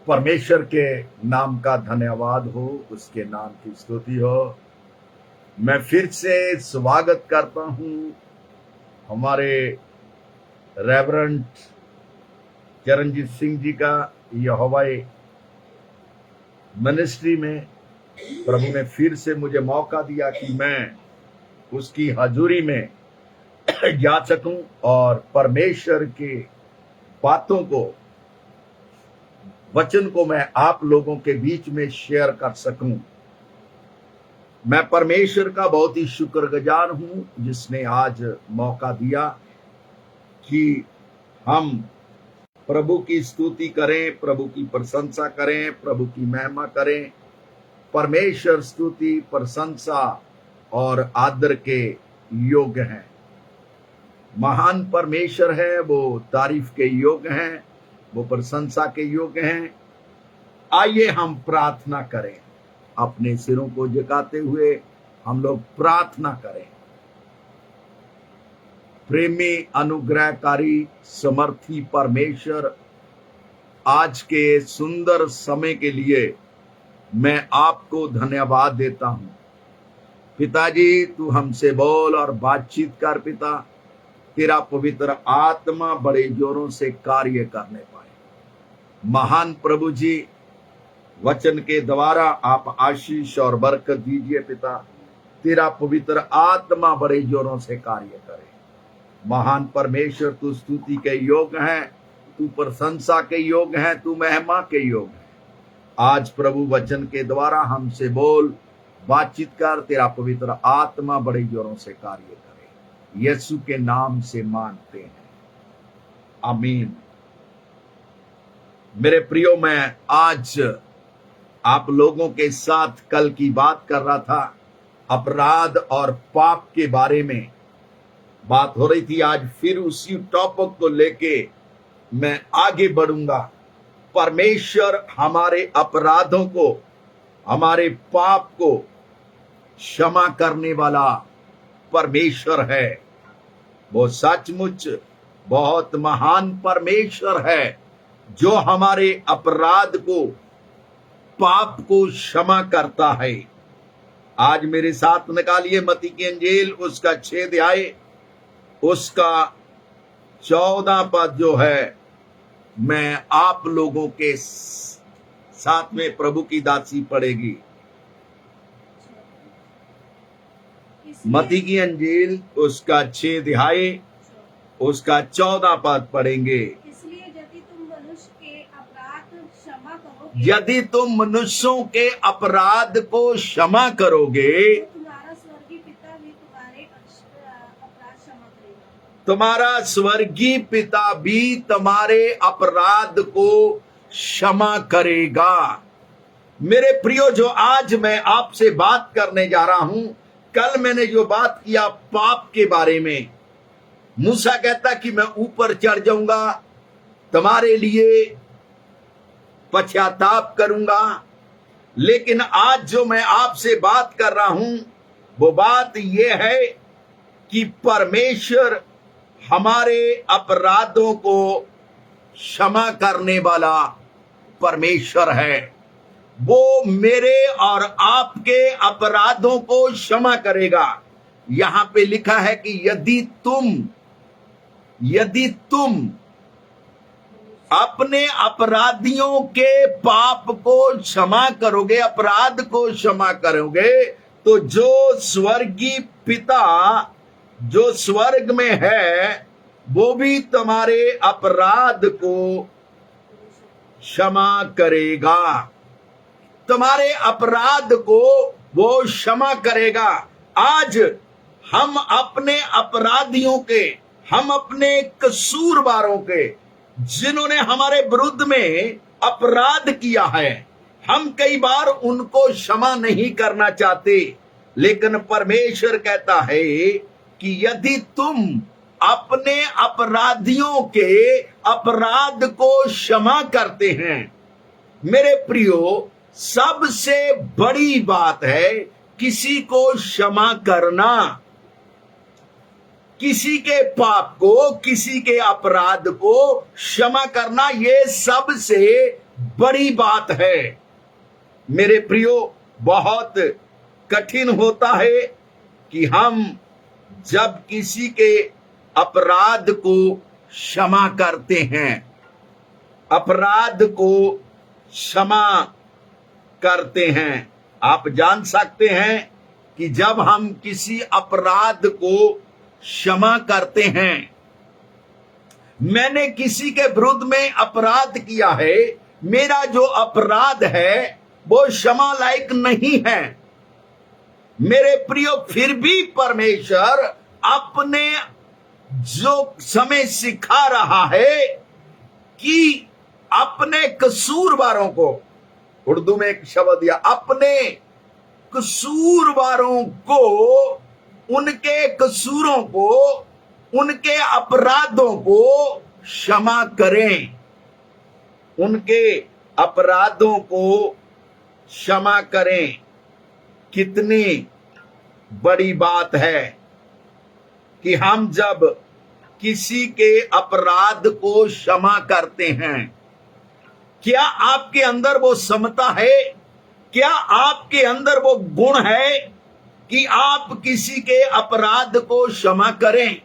परमेश्वर के नाम का धन्यवाद हो, उसके नाम की स्तुति हो। मैं फिर से स्वागत करता हूं हमारे रेवरेंड चरणजीत सिंह जी का यहोवाई मिनिस्ट्री में। प्रभु ने फिर से मुझे मौका दिया कि मैं उसकी हजूरी में जा सकूं और परमेश्वर के बातों को, वचन को मैं आप लोगों के बीच में शेयर कर सकूं। मैं परमेश्वर का बहुत ही शुक्रगुजार हूं जिसने आज मौका दिया कि हम प्रभु की स्तुति करें, प्रभु की प्रशंसा करें, प्रभु की महिमा करें। परमेश्वर स्तुति, प्रशंसा और आदर के योग्य हैं। महान परमेश्वर है, वो तारीफ के योग्य हैं, वो प्रशंसा के योग्य हैं। आइए हम प्रार्थना करें। अपने सिरों को झुकाते हुए हम लोग प्रार्थना करें। प्रेमी, अनुग्रहकारी, समर्थी परमेश्वर, आज के सुंदर समय के लिए मैं आपको धन्यवाद देता हूं। पिताजी, तू हमसे बोल और बातचीत कर। पिता, तेरा पवित्र आत्मा बड़े जोरों से कार्य करने पाए। महान प्रभु जी, वचन के द्वारा आप आशीष और बरकत दीजिए। पिता, तेरा पवित्र आत्मा बड़े जोरों से कार्य करे। महान परमेश्वर, तू स्तुति के योग्य है, तू प्रशंसा के योग्य है, तू महिमा के योग्य है। आज प्रभु वचन के द्वारा हमसे बोल, बातचीत कर। तेरा पवित्र आत्मा बड़े जोरों से कार्य करे। यीशु के नाम से मांगते हैं, आमीन। मेरे प्रियो, मैं आज आप लोगों के साथ कल की बात कर रहा था। अपराध और पाप के बारे में बात हो रही थी। आज फिर उसी टॉपिक को लेके मैं आगे बढ़ूंगा। परमेश्वर हमारे अपराधों को, हमारे पाप को क्षमा करने वाला परमेश्वर है। वो सचमुच बहुत महान परमेश्वर है जो हमारे अपराध को, पाप को क्षमा करता है। आज मेरे साथ निकालिए मत्ती की इंजील, उसका 6 अध्याय, उसका 14 पद जो है, मैं आप लोगों के साथ में प्रभु की दासी पढ़ेगी। मत्ती की इंजील, उसका 6 अध्याय, उसका 14 पद पढ़ेंगे। यदि तुम मनुष्यों के अपराध को क्षमा करोगे, तुम्हारा स्वर्गीय पिता भी तुम्हारे अपराध को क्षमा करेगा। मेरे प्रियो, जो आज मैं आपसे बात करने जा रहा हूं, कल मैंने जो बात किया पाप के बारे में, मूसा कहता कि मैं ऊपर चढ़ जाऊंगा, तुम्हारे लिए पश्चाताप करूंगा। लेकिन आज जो मैं आपसे बात कर रहा हूं, वो बात यह है कि परमेश्वर हमारे अपराधों को क्षमा करने वाला परमेश्वर है। वो मेरे और आपके अपराधों को क्षमा करेगा। यहां पे लिखा है कि यदि तुम अपने अपराधियों के पाप को क्षमा करोगे, अपराध को क्षमा करोगे, तो जो स्वर्गीय पिता जो स्वर्ग में है, वो भी तुम्हारे अपराध को क्षमा करेगा। तुम्हारे अपराध को वो क्षमा करेगा। आज हम अपने अपराधियों के, हम अपने कसूरवारों के, जिन्होंने हमारे विरुद्ध में अपराध किया है, हम कई बार उनको क्षमा नहीं करना चाहते। लेकिन परमेश्वर कहता है कि यदि तुम अपने अपराधियों के अपराध को क्षमा करते हैं, मेरे प्रियो, सबसे बड़ी बात है किसी को क्षमा करना। किसी के पाप को, किसी के अपराध को क्षमा करना, ये सबसे बड़ी बात है। मेरे प्रियो, बहुत कठिन होता है कि हम जब किसी के अपराध को क्षमा करते हैं, अपराध को क्षमा करते हैं। आप जान सकते हैं कि जब हम किसी अपराध को क्षमा करते हैं, मैंने किसी के विरुद्ध में अपराध किया है, मेरा जो अपराध है वो क्षमा लायक नहीं है। मेरे प्रियो, फिर भी परमेश्वर अपने जो समय सिखा रहा है कि अपने कसूरवारों को, उर्दू में एक शब्द दिया, अपने कसूरवारों को, उनके कसूरों को, उनके अपराधों को क्षमा करें। उनके अपराधों को क्षमा करें। कितनी बड़ी बात है कि हम जब किसी के अपराध को क्षमा करते हैं, क्या आपके अंदर वो समता है? क्या आपके अंदर वो गुण है कि आप किसी के अपराध को क्षमा करें?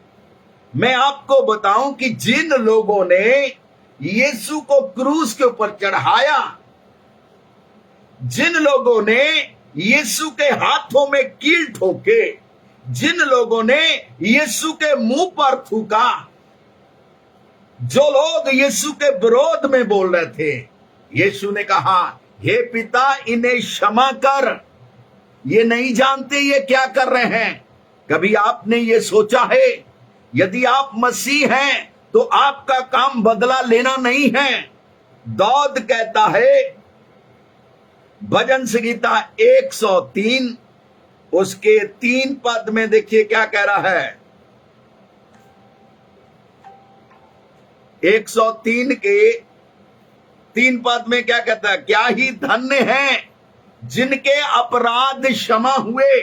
मैं आपको बताऊं कि जिन लोगों ने यीशु को क्रूस के ऊपर चढ़ाया, जिन लोगों ने यीशु के हाथों में कील ठोके, जिन लोगों ने यीशु के मुंह पर थूका, जो लोग यीशु के विरोध में बोल रहे थे, यीशु ने कहा, हे पिता, इन्हें क्षमा कर, ये नहीं जानते ये क्या कर रहे हैं। कभी आपने ये सोचा है, यदि आप मसीह हैं तो आपका काम बदला लेना नहीं है। दाऊद कहता है, भजन संहिता 103 उसके 3 पद में देखिए क्या कह रहा है। 103 के 3 पद में क्या कहता है? क्या ही धन्य है जिनके अपराध क्षमा हुए।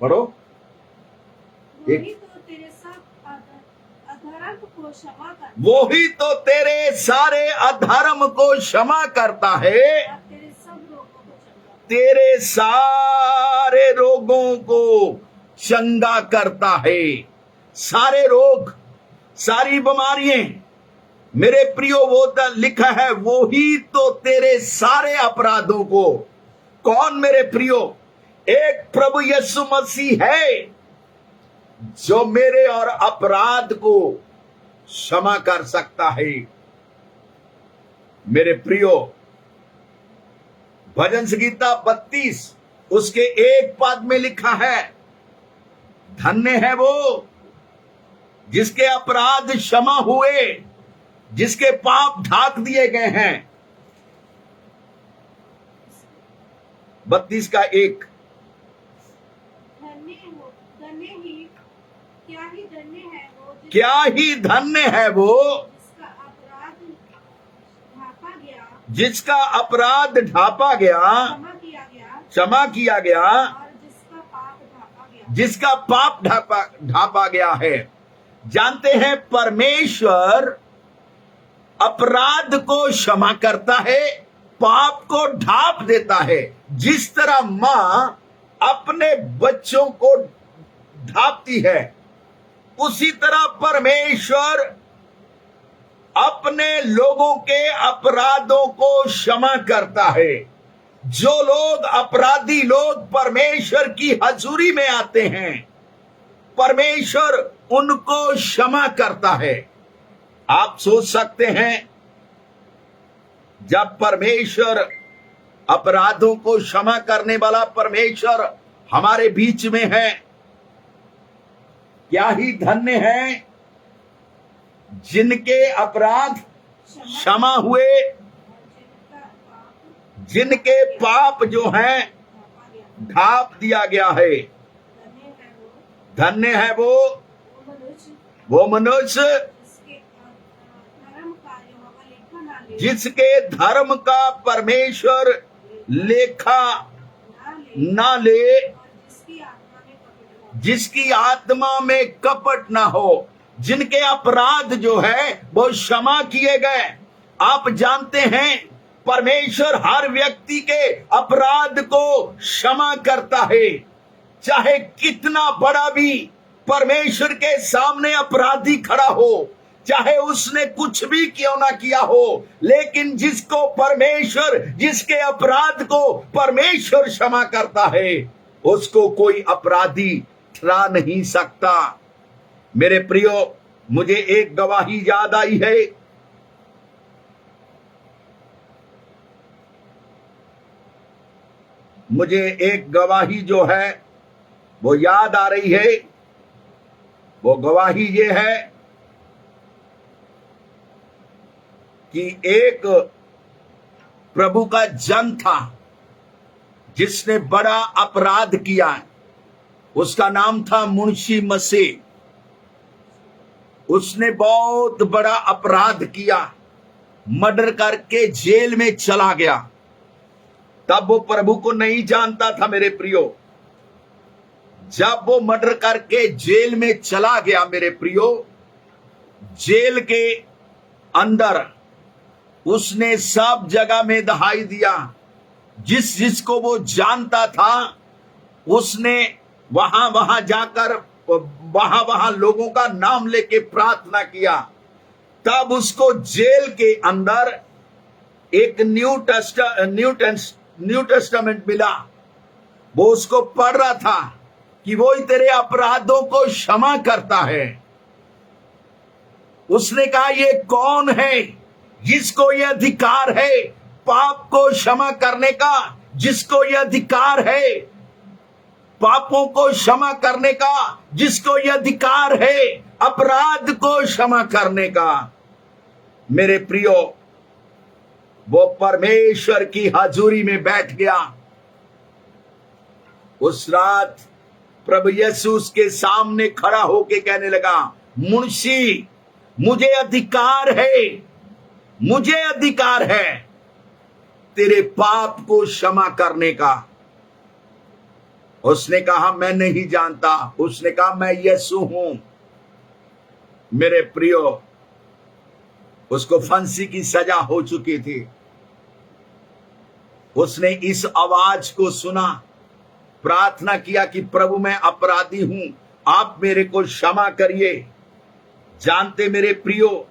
पढ़ो। वही तो तेरे सारे अधर्म को क्षमा करता है, तेरे सारे रोगों को चंगा करता है। सारे रोग, सारी बीमारियां, मेरे प्रियो, वो तो लिखा है, वो ही तो तेरे सारे अपराधों को। कौन मेरे प्रियो? एक प्रभु यीशु मसीह है जो मेरे और अपराध को क्षमा कर सकता है। मेरे प्रियो, भजन संहिता 32 उसके 1 पद में लिखा है, धन्य है वो जिसके अपराध क्षमा हुए, जिसके पाप ढाक दिए गए हैं। 32 का 1। क्या ही धन्य है वो जिसका अपराध ढापा गया, क्षमा किया गया, जिसका पाप ढापा गया है। जानते हैं, परमेश्वर अपराध को क्षमा करता है, पाप को ढाप देता है। जिस तरह मां अपने बच्चों को ढापती है, उसी तरह परमेश्वर अपने लोगों के अपराधों को क्षमा करता है। जो लोग, अपराधी लोग परमेश्वर की हजूरी में आते हैं, परमेश्वर उनको क्षमा करता है। आप सोच सकते हैं, जब परमेश्वर अपराधों को क्षमा करने वाला परमेश्वर हमारे बीच में है, क्या ही धन्य है जिनके अपराध क्षमा हुए, जिनके पाप जो हैं ढाप दिया गया है। धन्य है वो मनुष्य जिसके धर्म का परमेश्वर लेखा ना ले, जिसकी आत्मा में कपट ना हो, जिनके अपराध जो है वो क्षमा किए गए। आप जानते हैं परमेश्वर हर व्यक्ति के अपराध को क्षमा करता है। चाहे कितना बड़ा भी परमेश्वर के सामने अपराधी खड़ा हो, चाहे उसने कुछ भी क्यों ना किया हो, लेकिन जिसको परमेश्वर, जिसके अपराध को परमेश्वर क्षमा करता है, उसको कोई अपराधी ठहरा नहीं सकता। मेरे प्रियो, मुझे एक गवाही याद आई है। मुझे एक गवाही जो है वो याद आ रही है। वो गवाही ये है कि एक प्रभु का जन था जिसने बड़ा अपराध किया। उसका नाम था मुंशी मसीह। उसने बहुत बड़ा अपराध किया, मर्डर करके जेल में चला गया। तब वो प्रभु को नहीं जानता था। मेरे प्रियो, जब वो मर्डर करके जेल में चला गया, मेरे प्रियो, जेल के अंदर उसने सब जगह में दहाई दिया। जिस जिसको वो जानता था उसने वहां जाकर वहां लोगों का नाम लेके प्रार्थना किया। तब उसको जेल के अंदर एक न्यू टेस्टामेंट मिला। वो उसको पढ़ रहा था कि वो ही तेरे अपराधों को क्षमा करता है। उसने कहा, ये कौन है जिसको ये अधिकार है पाप को क्षमा करने का, जिसको ये अधिकार है पापों को क्षमा करने का, जिसको ये अधिकार है अपराध को क्षमा करने का। मेरे प्रियो, वो परमेश्वर की हजूरी में बैठ गया। उस रात प्रभु यीशु के सामने खड़ा होके कहने लगा, मुंशी, मुझे अधिकार है तेरे पाप को क्षमा करने का। उसने कहा, मैं नहीं जानता। उसने कहा, मैं यीशु हूं। मेरे प्रियो, उसको फांसी की सजा हो चुकी थी। उसने इस आवाज को सुना, प्रार्थना किया कि प्रभु, मैं अपराधी हूं, आप मेरे को क्षमा करिए। जानते मेरे प्रियो,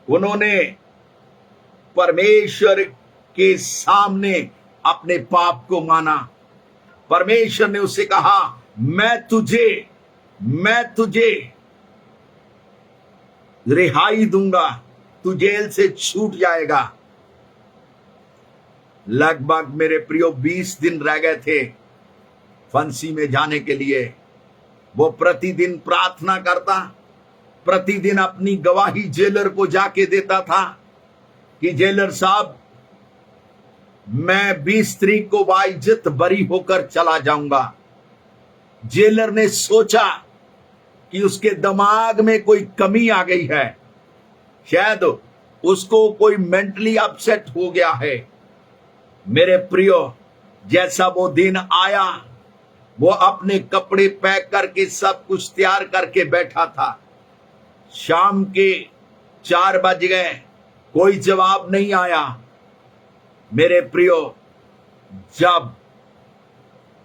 उन्होंने परमेश्वर के सामने अपने पाप को माना। परमेश्वर ने उसे कहा, मैं तुझे रिहाई दूंगा, तू जेल से छूट जाएगा। लगभग मेरे प्रियो 20 दिन रह गए थे फांसी में जाने के लिए। वो प्रतिदिन प्रार्थना करता, प्रतिदिन अपनी गवाही जेलर को जाके देता था कि जेलर साहब, मैं 20 तारीख को बाइज्जत बरी होकर चला जाऊंगा। जेलर ने सोचा कि उसके दिमाग में कोई कमी आ गई है, शायद उसको कोई मेंटली अपसेट हो गया है। मेरे प्रियो, जैसा वो दिन आया, वो अपने कपड़े पैक करके सब कुछ तैयार करके बैठा था। शाम के 4 बज गए, कोई जवाब नहीं आया। मेरे प्रियो, जब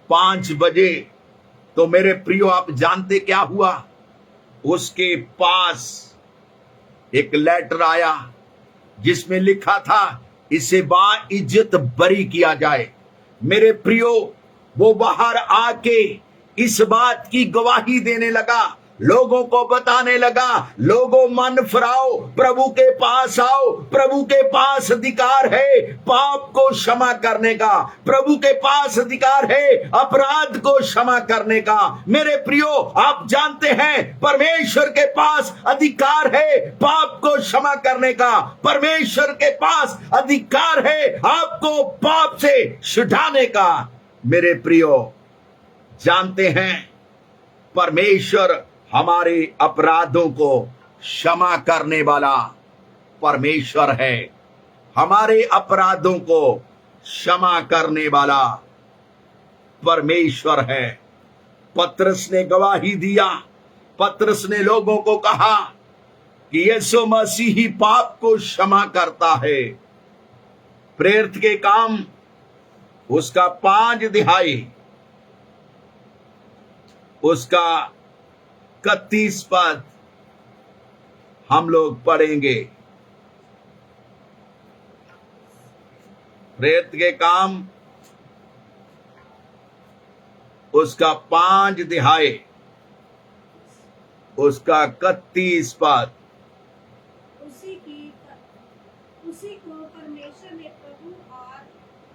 5 बजे, तो मेरे प्रियो आप जानते क्या हुआ? उसके पास एक लेटर आया जिसमें लिखा था, इसे बाइज्जत बरी किया जाए। मेरे प्रियो, वो बाहर आके इस बात की गवाही देने लगा, लोगों को बताने लगा, लोगों मन फिराओ, प्रभु के पास आओ, प्रभु के पास अधिकार है पाप को क्षमा करने का, प्रभु के पास अधिकार है अपराध को क्षमा करने का। मेरे प्रियो, आप जानते हैं परमेश्वर के पास अधिकार है पाप को क्षमा करने का। परमेश्वर के पास अधिकार है आपको पाप से छुड़ाने का। मेरे प्रियो, जानते हैं परमेश्वर हमारे अपराधों को क्षमा करने वाला परमेश्वर है। हमारे अपराधों को क्षमा करने वाला परमेश्वर है। पतरस ने गवाही दिया। पतरस ने लोगों को कहा कि यीशु मसीह ही पाप को क्षमा करता है। प्रेरित के काम उसका 5 उसका 31 पद हम लोग पढ़ेंगे। प्रेरित के काम उसका 5 उसका 31 पद। उसी को परमेश्वर ने प्रभु और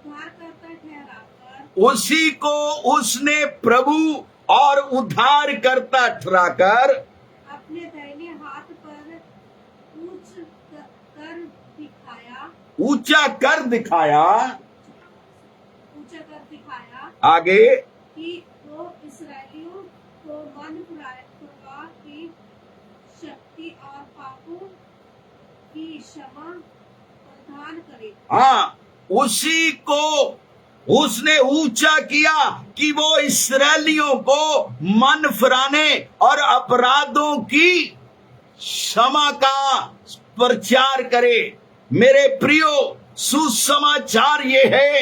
उद्धारकर्ता ठहराकर उसी को उसने प्रभु और उद्धारकर्ता ठहराकर अपने दाहिने हाथ पर ऊंचा कर दिखाया आगे कि वो इसराइलियों को मन फुरवा की शक्ति और पापों की क्षमा प्रदान करे। हाँ, उसी को उसने ऊंचा किया कि वो इस्राएलियों को मन फिराने और अपराधों की क्षमा का प्रचार करे। मेरे प्रियो, सुसमाचार ये है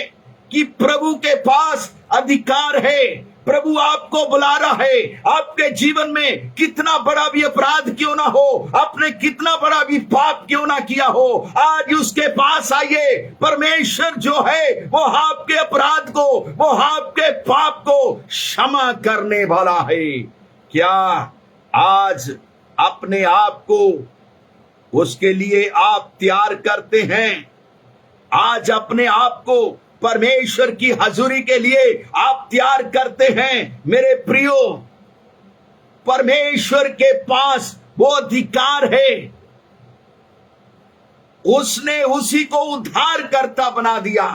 कि प्रभु के पास अधिकार है। प्रभु आपको बुला रहा है। आपके जीवन में कितना बड़ा भी अपराध क्यों ना हो, आपने कितना बड़ा भी पाप क्यों ना किया हो, आज उसके पास आइए। परमेश्वर जो है वो आपके अपराध को, वो आपके पाप को क्षमा करने वाला है। क्या आज अपने आप को उसके लिए आप तैयार करते हैं? आज अपने आप को परमेश्वर की हजूरी के लिए आप तैयार करते हैं? मेरे प्रियो, परमेश्वर के पास वो अधिकार है। उसने उसी को उद्धारकर्ता बना दिया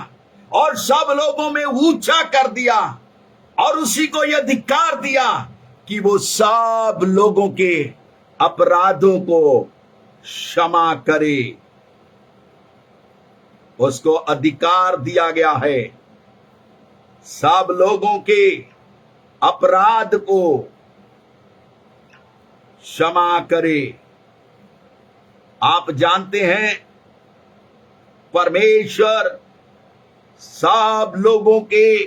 और सब लोगों में ऊंचा कर दिया और उसी को यह अधिकार दिया कि वो सब लोगों के अपराधों को क्षमा करे। उसको अधिकार दिया गया है सब लोगों के अपराध को क्षमा करे। आप जानते हैं परमेश्वर सब लोगों के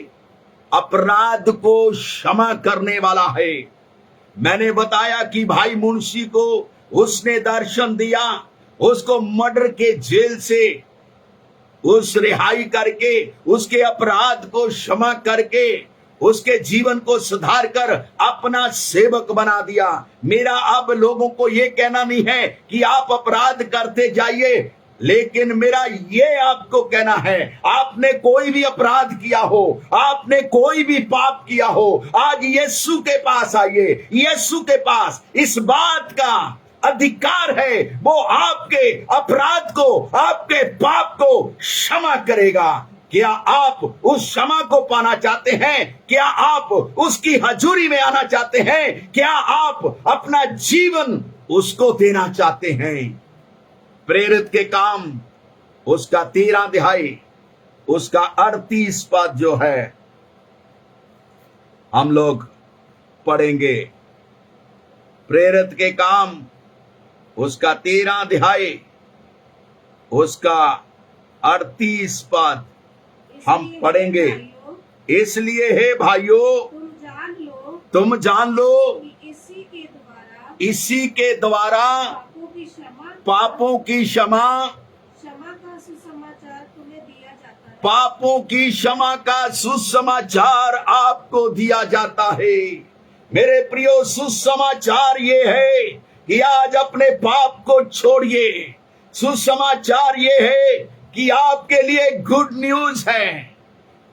अपराध को क्षमा करने वाला है। मैंने बताया कि भाई मुंशी को उसने दर्शन दिया, उसको मर्डर के जेल से उस रिहाई करके, उसके अपराध को क्षमा करके, उसके जीवन को सुधार कर अपना सेवक बना दिया। मेरा अब लोगों को यह कहना नहीं है कि आप अपराध करते जाइए, लेकिन मेरा ये आपको कहना है, आपने कोई भी अपराध किया हो, आपने कोई भी पाप किया हो, आज यीशु के पास आइए। यीशु के पास इस बात का अधिकार है, वो आपके अपराध को, आपके पाप को क्षमा करेगा। क्या आप उस क्षमा को पाना चाहते हैं? क्या आप उसकी हजूरी में आना चाहते हैं? क्या आप अपना जीवन उसको देना चाहते हैं? प्रेरित के काम उसका 13 उसका 38 पद जो है हम लोग पढ़ेंगे। प्रेरित के काम उसका 13 उसका 38 पद हम पढ़ेंगे। इसलिए हे भाइयों, तुम जान लो कि इसी के द्वारा पापों की क्षमा का सुसमाचार तुम्हें दिया जाता है। पापों की क्षमा का सुसमाचार आपको दिया जाता है। मेरे प्रियो, सुसमाचार ये है कि आज अपने पाप को छोड़िए। सुसमाचार ये है कि आपके लिए गुड न्यूज है।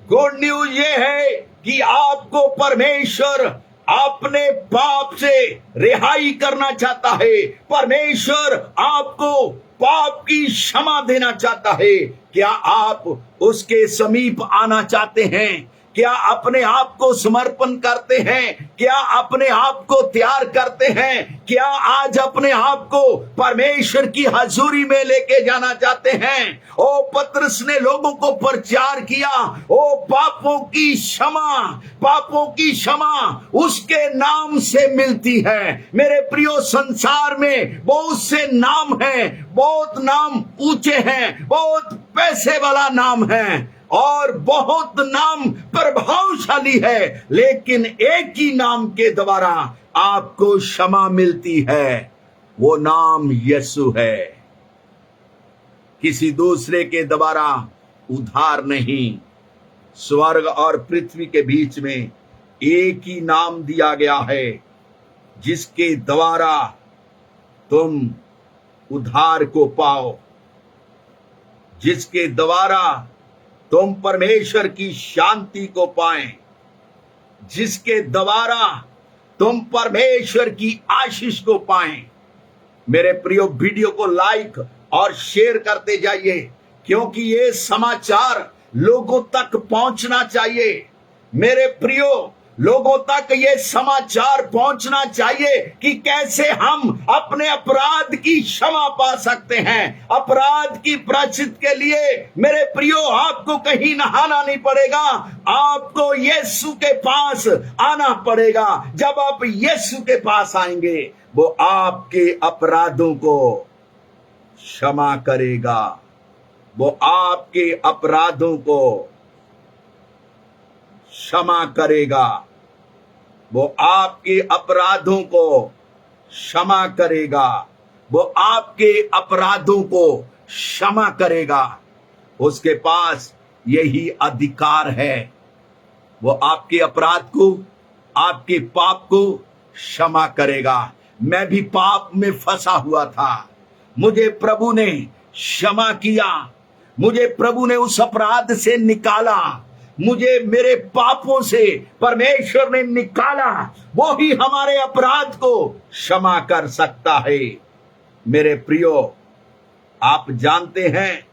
गुड न्यूज ये है कि आपको परमेश्वर अपने पाप से रिहाई करना चाहता है। परमेश्वर आपको पाप की क्षमा देना चाहता है। क्या आप उसके समीप आना चाहते हैं? क्या अपने आप को समर्पण करते हैं? क्या अपने आप को तैयार करते हैं? क्या आज अपने आप को परमेश्वर की हजूरी में लेके जाना चाहते हैं? ओ पतरस ने लोगों को प्रचार किया, ओ पापों की क्षमा उसके नाम से मिलती है। मेरे प्रियो, संसार में बहुत से नाम हैं, बहुत नाम ऊंचे हैं, बहुत पैसे वाला नाम है और बहुत नाम प्रभावशाली है, लेकिन एक ही नाम के द्वारा आपको क्षमा मिलती है, वो नाम यीशु है। किसी दूसरे के द्वारा उद्धार नहीं। स्वर्ग और पृथ्वी के बीच में एक ही नाम दिया गया है जिसके द्वारा तुम उद्धार को पाओ, जिसके द्वारा तुम परमेश्वर की शांति को पाएं, जिसके द्वारा तुम परमेश्वर की आशीष को पाएं। मेरे प्रियो, वीडियो को लाइक और शेयर करते जाइए, क्योंकि ये समाचार लोगों तक पहुंचना चाहिए। मेरे प्रियो, लोगों तक ये समाचार पहुंचना चाहिए कि कैसे हम अपने अपराध की क्षमा पा सकते हैं। अपराध की प्रायश्चित के लिए मेरे प्रियो, आपको कहीं नहाना नहीं पड़ेगा, आपको यीशु के पास आना पड़ेगा। जब आप यीशु के पास आएंगे, वो आपके अपराधों को क्षमा करेगा, वो आपके अपराधों को क्षमा करेगा, वो आपके अपराधों को क्षमा करेगा, वो आपके अपराधों को क्षमा करेगा। उसके पास यही अधिकार है, वो आपके अपराध को, आपके पाप को क्षमा करेगा। मैं भी पाप में फंसा हुआ था, मुझे प्रभु ने क्षमा किया, मुझे प्रभु ने उस अपराध से निकाला, मुझे मेरे पापों से परमेश्वर ने निकाला। वो ही हमारे अपराध को क्षमा कर सकता है। मेरे प्रियो, आप जानते हैं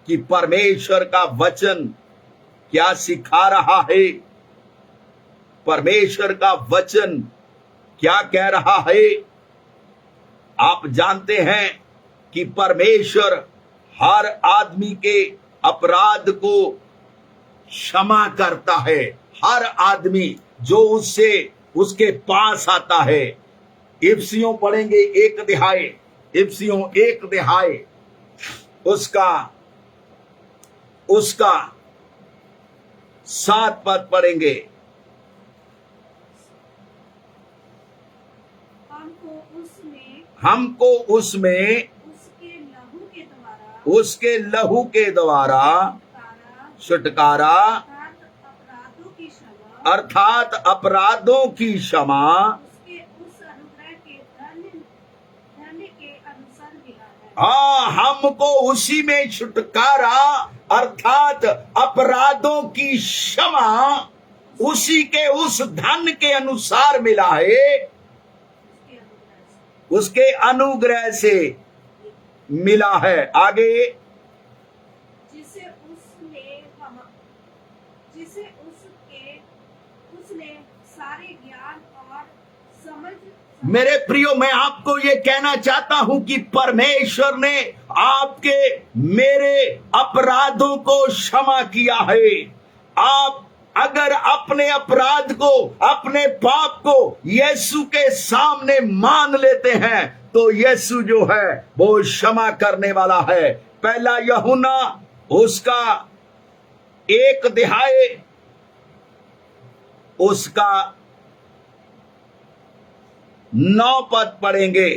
कि परमेश्वर का वचन क्या सिखा रहा है? परमेश्वर का वचन क्या कह रहा है? आप जानते हैं कि परमेश्वर हर आदमी के अपराध को क्षमा करता है। हर आदमी जो उससे उसके पास आता है। इफिसियों पढ़ेंगे 1 अध्याय, इफिसियों 1 अध्याय उसका 7 पद पढ़ेंगे। हमको उसमें उसके लहू के द्वारा छुटकारा अर्थात अपराधों की क्षमा हाँ, हमको उसी में छुटकारा अर्थात अपराधों की क्षमा उसी के उस धन के अनुसार मिला है, उसके अनुग्रह से मिला है। आगे, उसने सारे ज्ञान और समझ। मेरे प्रियो, मैं आपको ये कहना चाहता हूं कि परमेश्वर ने आपके मेरे अपराधों को क्षमा किया है। आप अगर अपने अपराध को, अपने पाप को यीशु के सामने मान लेते हैं, तो यीशु जो है वो क्षमा करने वाला है। पहला यूहन्ना उसका 1 अध्याय उसका 9 पद पढ़ेंगे।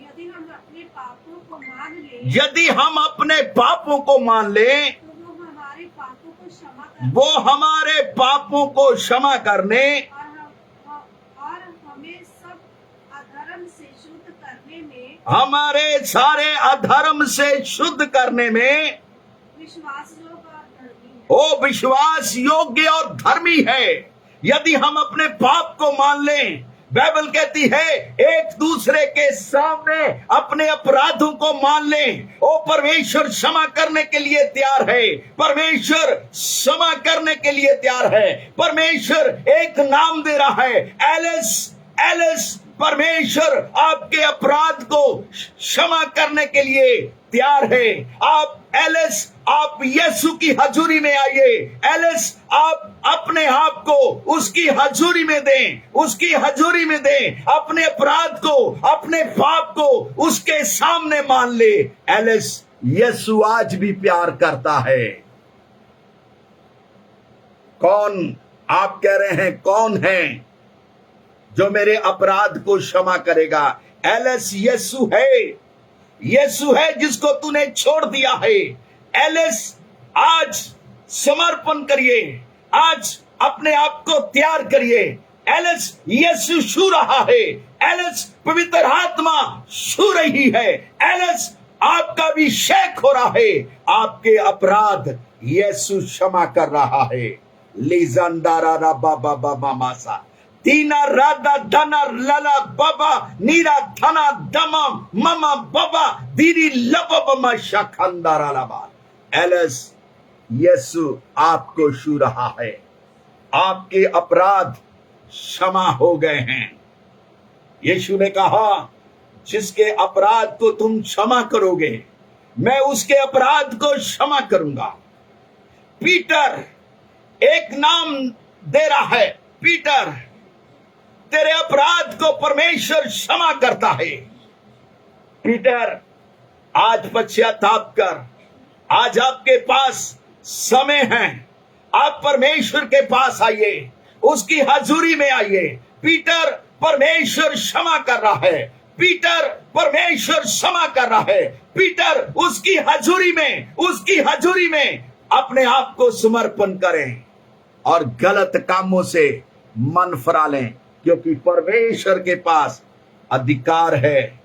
यदि हम अपने पापों को मान लें, वो हमारे पापों को क्षमा करने और हमें सब अधर्म से शुद्ध करने में, हमारे सारे अधर्म से शुद्ध करने में विश्वास योग्य और धर्मी है। यदि हम अपने पाप को मान लें, बाइबल कहती है एक दूसरे के सामने अपने अपराधों को मान लें। ओ परमेश्वर क्षमा करने के लिए तैयार है, परमेश्वर क्षमा करने के लिए तैयार है। परमेश्वर एक नाम दे रहा है, एलिस एलिस। परमेश्वर आपके अपराध को क्षमा करने के लिए तैयार है। आप एलिस, आप यीशु की हजूरी में आइए। एलिस, आप अपने आप को उसकी हजूरी में दें, उसकी हजूरी में दें। अपने अपराध को, अपने पाप को उसके सामने मान ले। एलिस, यीशु आज भी प्यार करता है। कौन, आप कह रहे हैं कौन है जो मेरे अपराध को क्षमा करेगा? एलिस, यीशु है। यीशु है जिसको तूने छोड़ दिया है। एलिस, आज समर्पण करिए, आज अपने आप को तैयार करिए। एलिस, यीशु छू रहा है। एलिस, पवित्र आत्मा छू रही है। एलिस, आपका अभिषेक हो रहा है। आपके अपराध यीशु क्षमा कर रहा है। लिजंदारा बाबा बाबा मासा दीना राधा धना लला बाबा नीरा धना दमा ममा बाबा दीरी लबा शखंदारा लबा। एलिस, यीशु आपको छू रहा है। आपके अपराध क्षमा हो गए हैं। यीशु ने कहा, जिसके अपराध को तुम क्षमा करोगे, मैं उसके अपराध को क्षमा करूंगा। पीटर एक नाम दे रहा है, पीटर, तेरे अपराध को परमेश्वर क्षमा करता है। पीटर, आज पश्चाताप कर। आज आपके पास समय है। आप परमेश्वर के पास आइए, उसकी हजूरी में आइए। पीटर, परमेश्वर क्षमा कर रहा है। पीटर, परमेश्वर क्षमा कर रहा है। पीटर, उसकी हजूरी में अपने आप को समर्पण करें और गलत कामों से मन फिरा लें, क्योंकि परमेश्वर के पास अधिकार है।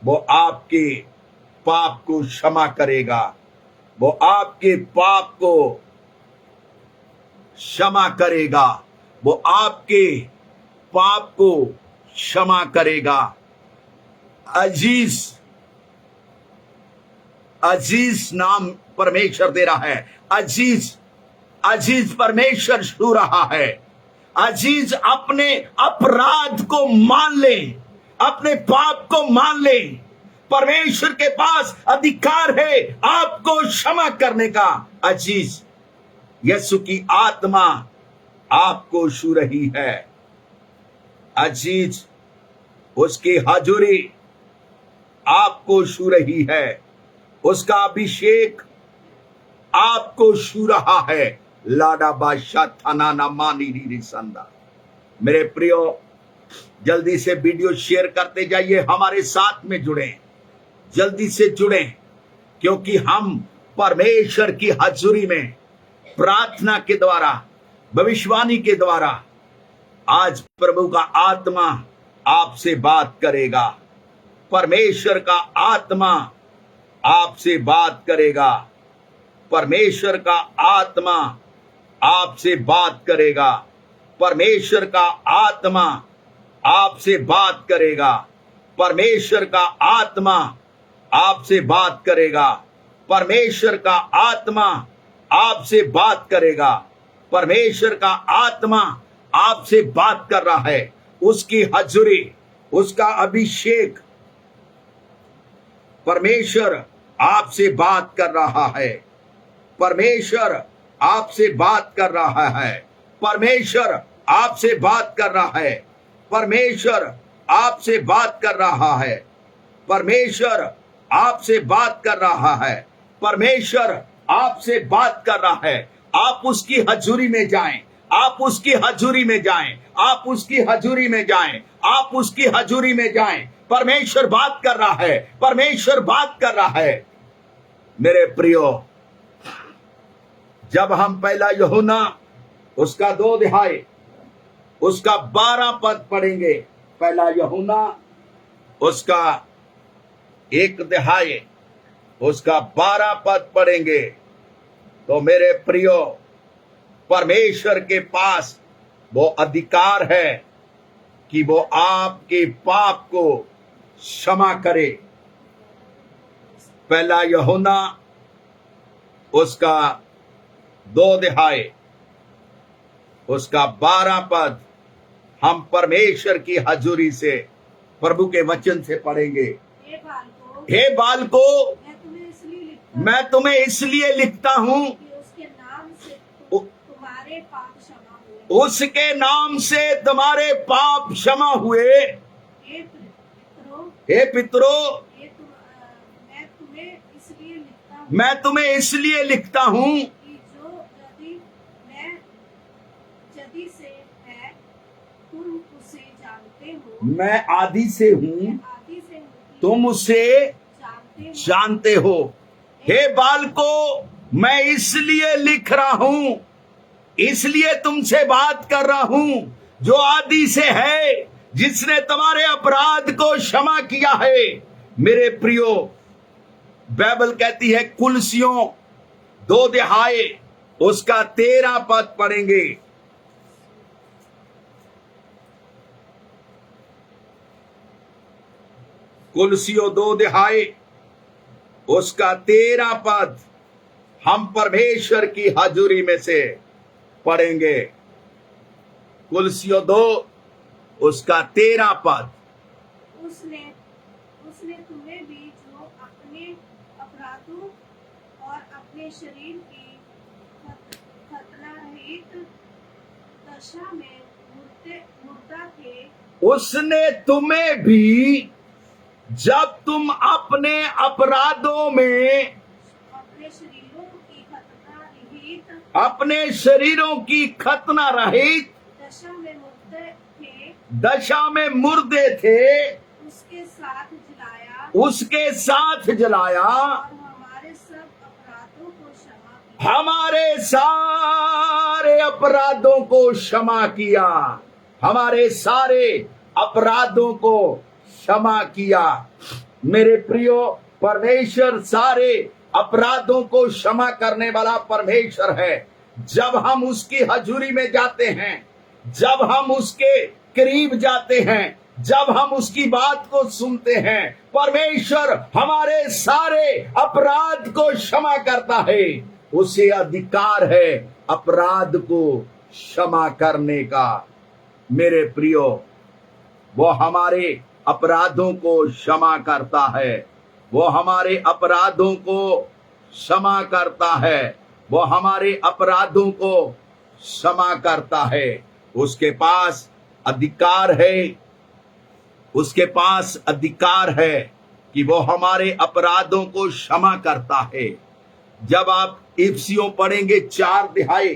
वो आपके पाप को क्षमा करेगा। वो आपके पाप को क्षमा करेगा। वो आपके पाप को क्षमा करेगा। अजीज, अजीज नाम परमेश्वर दे रहा है। अजीज, अजीज परमेश्वर छू रहा है। अजीज, अपने अपराध को मान ले, अपने पाप को मान ले। परमेश्वर के पास अधिकार है आपको क्षमा करने का। अजीज, यीशु की आत्मा आपको छू रही है। अजीज, उसकी हजूरी आपको छू रही है। उसका अभिषेक आपको छू रहा है। लाडा बादशाह थाना ना मानी संदा। मेरे प्रियो, जल्दी से वीडियो शेयर करते जाइए, हमारे साथ में जुड़ें, जल्दी से जुड़ें, क्योंकि हम परमेश्वर की हजूरी में प्रार्थना के द्वारा, भविष्यवाणी के द्वारा आज प्रभु का आत्मा आपसे बात करेगा। परमेश्वर का आत्मा आपसे बात करेगा। परमेश्वर का आत्मा आपसे बात करेगा। परमेश्वर का आत्मा आपसे बात करेगा। परमेश्वर का आत्मा आपसे बात करेगा। परमेश्वर का आत्मा आपसे बात करेगा। परमेश्वर का आत्मा आपसे बात कर रहा है। उसकी हजूरी, उसका अभिषेक, परमेश्वर आपसे बात कर रहा है। परमेश्वर आपसे बात कर रहा है। परमेश्वर आपसे बात कर रहा है। परमेश्वर आपसे बात कर रहा है। परमेश्वर आपसे बात कर रहा है। परमेश्वर आपसे बात कर रहा है। आप उसकी हजूरी में जाएं। आप उसकी हजूरी में जाएं। आप उसकी हजूरी में जाएं। आप उसकी हजूरी में जाएं। परमेश्वर बात कर रहा है। परमेश्वर बात कर रहा है। मेरे प्रियो, जब हम पहला यूहन्ना उसका 2 अध्याय उसका 12 पद पढ़ेंगे, पहला यूहन्ना उसका 1 अध्याय उसका 12 पद पढ़ेंगे, तो मेरे प्रियो, परमेश्वर के पास वो अधिकार है कि वो आपके पाप को क्षमा करे। पहला यूहन्ना उसका 2 अध्याय उसका 12 पद हम परमेश्वर की हजूरी से प्रभु के वचन से पढ़ेंगे। हे बालको, मैं तुम्हें इसलिए लिखता हूं कि उसके नाम से तुम्हारे पाप क्षमा हुए। उसके नाम से तुम्हारे पाप क्षमा हुए। हे पितरों, मैं तुम्हें इसलिए लिखता हूं कि जो जदी से है तुम उसे जानते हो। मैं आदि से हूं, आदि से तुम उसे जानते हो। हे बालको, मैं इसलिए लिख रहा हूं, इसलिए तुमसे बात कर रहा हूं, जो आदि से है, जिसने तुम्हारे अपराध को क्षमा किया है। मेरे प्रियो, बाइबल कहती है कुलसियों 2 अध्याय उसका 13 पद पढ़ेंगे। कुलसियों 2 अध्याय उसका 13 पद हम परमेश्वर की हजूरी में से पढ़ेंगे। कुलसियों 2 उसका 13 पद। उसने तुम्हें भी जो अपने अपराधों और अपने शरीर की खतनारहित दशा में मुर्दा थे, उसने तुम्हें भी जब तुम अपने अपराधों में अपने शरीरों की खतना रहित दशा में मुर्दे थे, उसके साथ जलाया और हमारे सब अपराधों को क्षमा किया। हमारे सारे अपराधों को क्षमा किया। हमारे सारे अपराधों को क्षमा किया। मेरे प्रियो, परमेश्वर सारे अपराधों को क्षमा करने वाला परमेश्वर है। जब हम उसकी हजूरी में जाते हैं, जब हम उसके करीब जाते हैं, जब हम उसकी बात को सुनते हैं, परमेश्वर हमारे सारे अपराध को क्षमा करता है। उसे अधिकार है अपराध को क्षमा करने का। मेरे प्रियो, वो हमारे अपराधों को क्षमा करता है। वो हमारे अपराधों को क्षमा करता है। वो हमारे अपराधों को क्षमा करता है। उसके पास अधिकार है, उसके पास अधिकार है कि वो हमारे अपराधों को क्षमा करता है। जब आप इफिसियों पढ़ेंगे 4 अध्याय,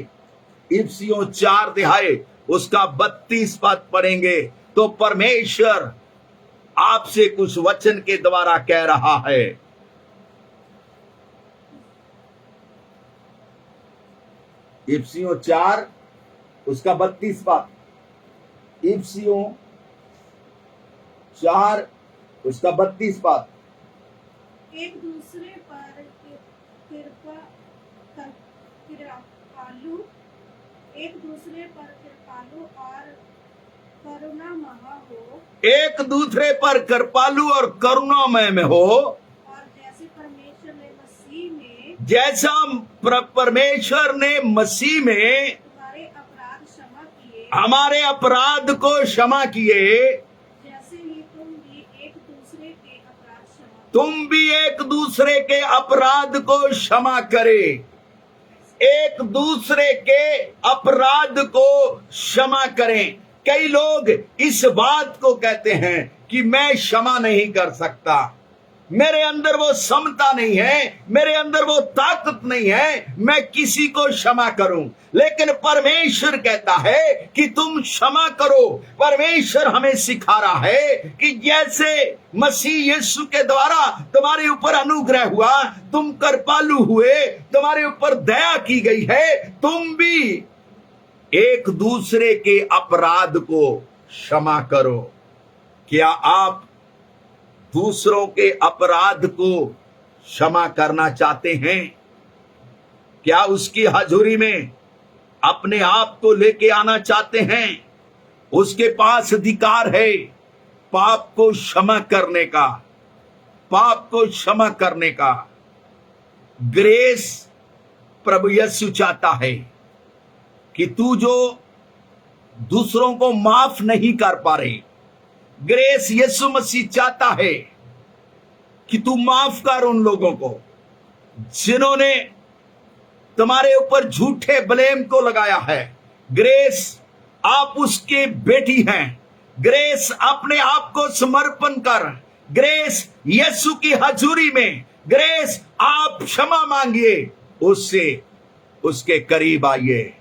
इफिसियों 4 अध्याय उसका 32 पद पढ़ेंगे, तो परमेश्वर आपसे कुछ वचन के द्वारा कह रहा है। इफिसियों 4 उसका 32 पद, इफिसियों 4 उसका 32 पद। एक दूसरे पर कृपालु और करुणामय हो। एक दूसरे पर कृपालु और करुणामय में हो। और जैसे परमेश्वर ने मसीह में, जैसा परमेश्वर ने मसीह में तुम्हारे अपराध क्षमा किए, हमारे अपराध को क्षमा किए, जैसे ही तुम भी एक दूसरे के अपराध को क्षमा करे। एक दूसरे के अपराध को क्षमा करें। कई लोग इस बात को कहते हैं कि मैं क्षमा नहीं कर सकता, मेरे अंदर वो समता नहीं है, मेरे अंदर वो ताकत नहीं है, मैं किसी को क्षमा करूं। लेकिन परमेश्वर कहता है कि तुम क्षमा करो। परमेश्वर हमें सिखा रहा है कि जैसे मसीह यीशु के द्वारा तुम्हारे ऊपर अनुग्रह हुआ, तुम कृपालु हुए, तुम्हारे ऊपर दया की गई है, तुम भी एक दूसरे के अपराध को क्षमा करो। क्या आप दूसरों के अपराध को क्षमा करना चाहते हैं? क्या उसकी हजूरी में अपने आप को लेके आना चाहते हैं? उसके पास अधिकार है पाप को क्षमा करने का, पाप को क्षमा करने का। ग्रेस प्रभु यीशु चाहता है कि तू जो दूसरों को माफ नहीं कर पा रहे, ग्रेस यीशु मसीह चाहता है कि तू माफ कर उन लोगों को जिन्होंने तुम्हारे ऊपर झूठे ब्लेम को लगाया है। ग्रेस आप उसके बेटी हैं। ग्रेस अपने आप को समर्पण कर, ग्रेस यीशु की हजूरी में, ग्रेस आप क्षमा मांगिए, उससे उसके करीब आइए।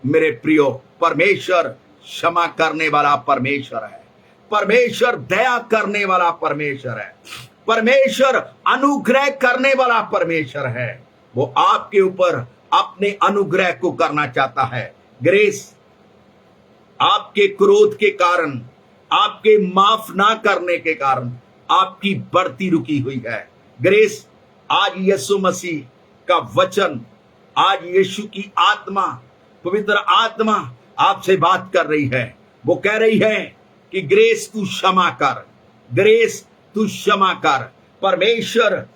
मेरे प्रियो, परमेश्वर क्षमा करने वाला परमेश्वर है, परमेश्वर दया करने वाला परमेश्वर है, परमेश्वर अनुग्रह करने वाला परमेश्वर है। वो आपके ऊपर अपने अनुग्रह को करना चाहता है। ग्रेस आपके क्रोध के कारण, आपके माफ ना करने के कारण आपकी बढ़ती रुकी हुई है। ग्रेस आज यीशु मसीह का वचन, आज यीशु की आत्मा, पवित्र आत्मा आपसे बात कर रही है। वो कह रही है कि ग्रेस तू क्षमा कर, ग्रेस तू क्षमा कर। परमेश्वर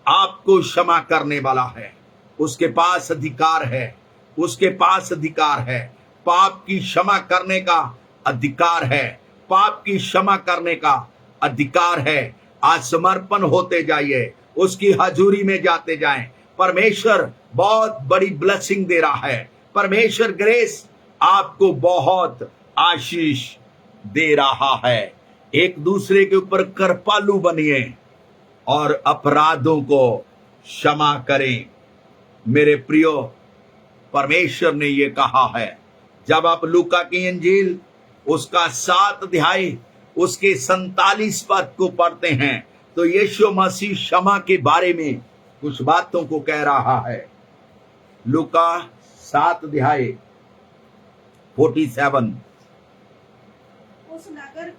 आपको क्षमा करने वाला है, उसके पास अधिकार है, उसके पास अधिकार है। पाप की क्षमा करने का अधिकार है, पाप की क्षमा करने का अधिकार है। आज समर्पण होते जाइए, उसकी हजूरी में जाते जाएं। परमेश्वर बहुत बड़ी ब्लेसिंग दे रहा है। परमेश्वर ग्रेस आपको बहुत आशीष दे रहा है। एक दूसरे के ऊपर कृपालु बनिए और अपराधों को क्षमा करें। मेरे प्रियो, परमेश्वर ने ये कहा है। जब आप लूका की इंजील उसका 7 अध्याय उसके 47 पद को पढ़ते हैं तो यीशु मसीह क्षमा के बारे में कुछ बातों को कह रहा है। लूका 7 अध्याय 47। उस नगर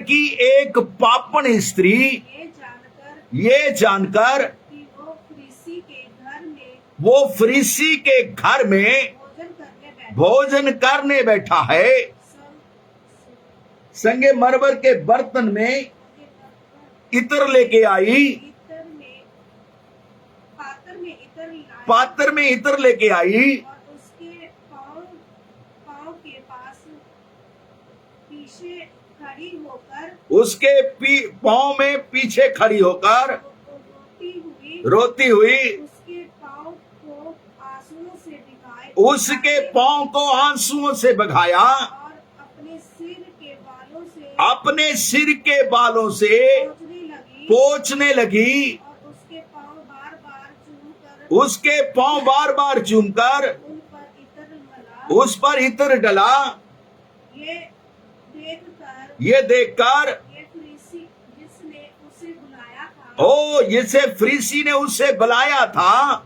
की एक पापनी स्त्री ये जानकर कि वो फरीसी के घर में भोजन करने बैठा है, संगे मरमर के बर्तन में इत्र लेके आई, पात्र में इत्र लेके आई, और उसके पाँव के पास पीछे खड़ी होकर, उसके पाँव में पीछे खड़ी होकर रोती हुई उसके पाँव को आंसुओं से भिगाए, उसके पाँव को आंसुओं से बगाया और अपने सिर के बालों से पोंछने लगी, और उसके पाँव बार बार चूमकर उस पर इत्र डला। ये देखकर जिसे फरीसी ने उसे बुलाया था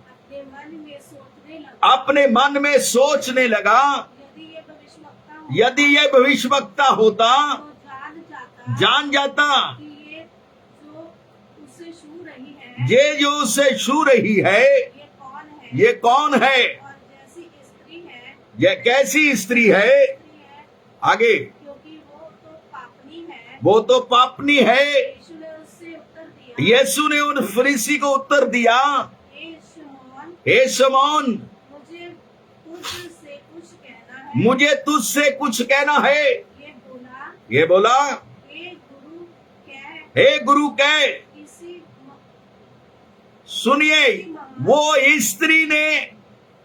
अपने मन में सोचने लगा, यदि ये भविष्यवक्ता होता जान जाता ये जो उससे छू रही है ये कौन है, ये कैसी स्त्री है। आगे, वो तो पापनी है। यीशु ने उन फरीसी को उत्तर दिया, हे शमौन, मुझे तुझसे कुछ कहना है। ये बोला, हे गुरु कह। सुनिए, वो स्त्री ने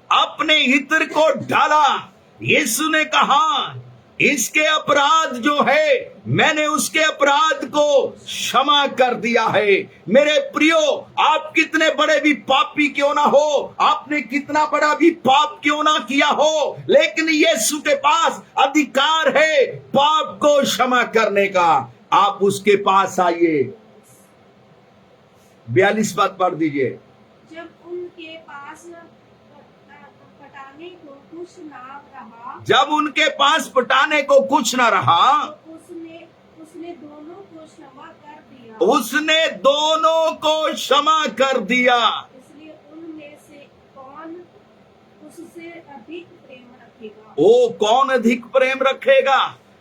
अपने इत्र को डाला। यीशु ने कहा, इसके अपराध जो है मैंने उसके अपराध को क्षमा कर दिया है। मेरे प्रियो, आप कितने बड़े भी पापी क्यों ना हो, आपने कितना बड़ा भी पाप क्यों ना किया हो, लेकिन यीशु के पास अधिकार है पाप को क्षमा करने का। आप उसके पास आइए। 42 बात पढ़ दीजिए। जब उनके पास पटाने को कुछ ना रहा, जब उनके पास पटाने को कुछ ना रहा, तो उसने दोनों को क्षमा कर दिया। उसने दोनों को क्षमा कर दिया। इसलिए उनमें से कौन उससे अधिक प्रेम रखेगा? ओ कौन अधिक प्रेम रखेगा?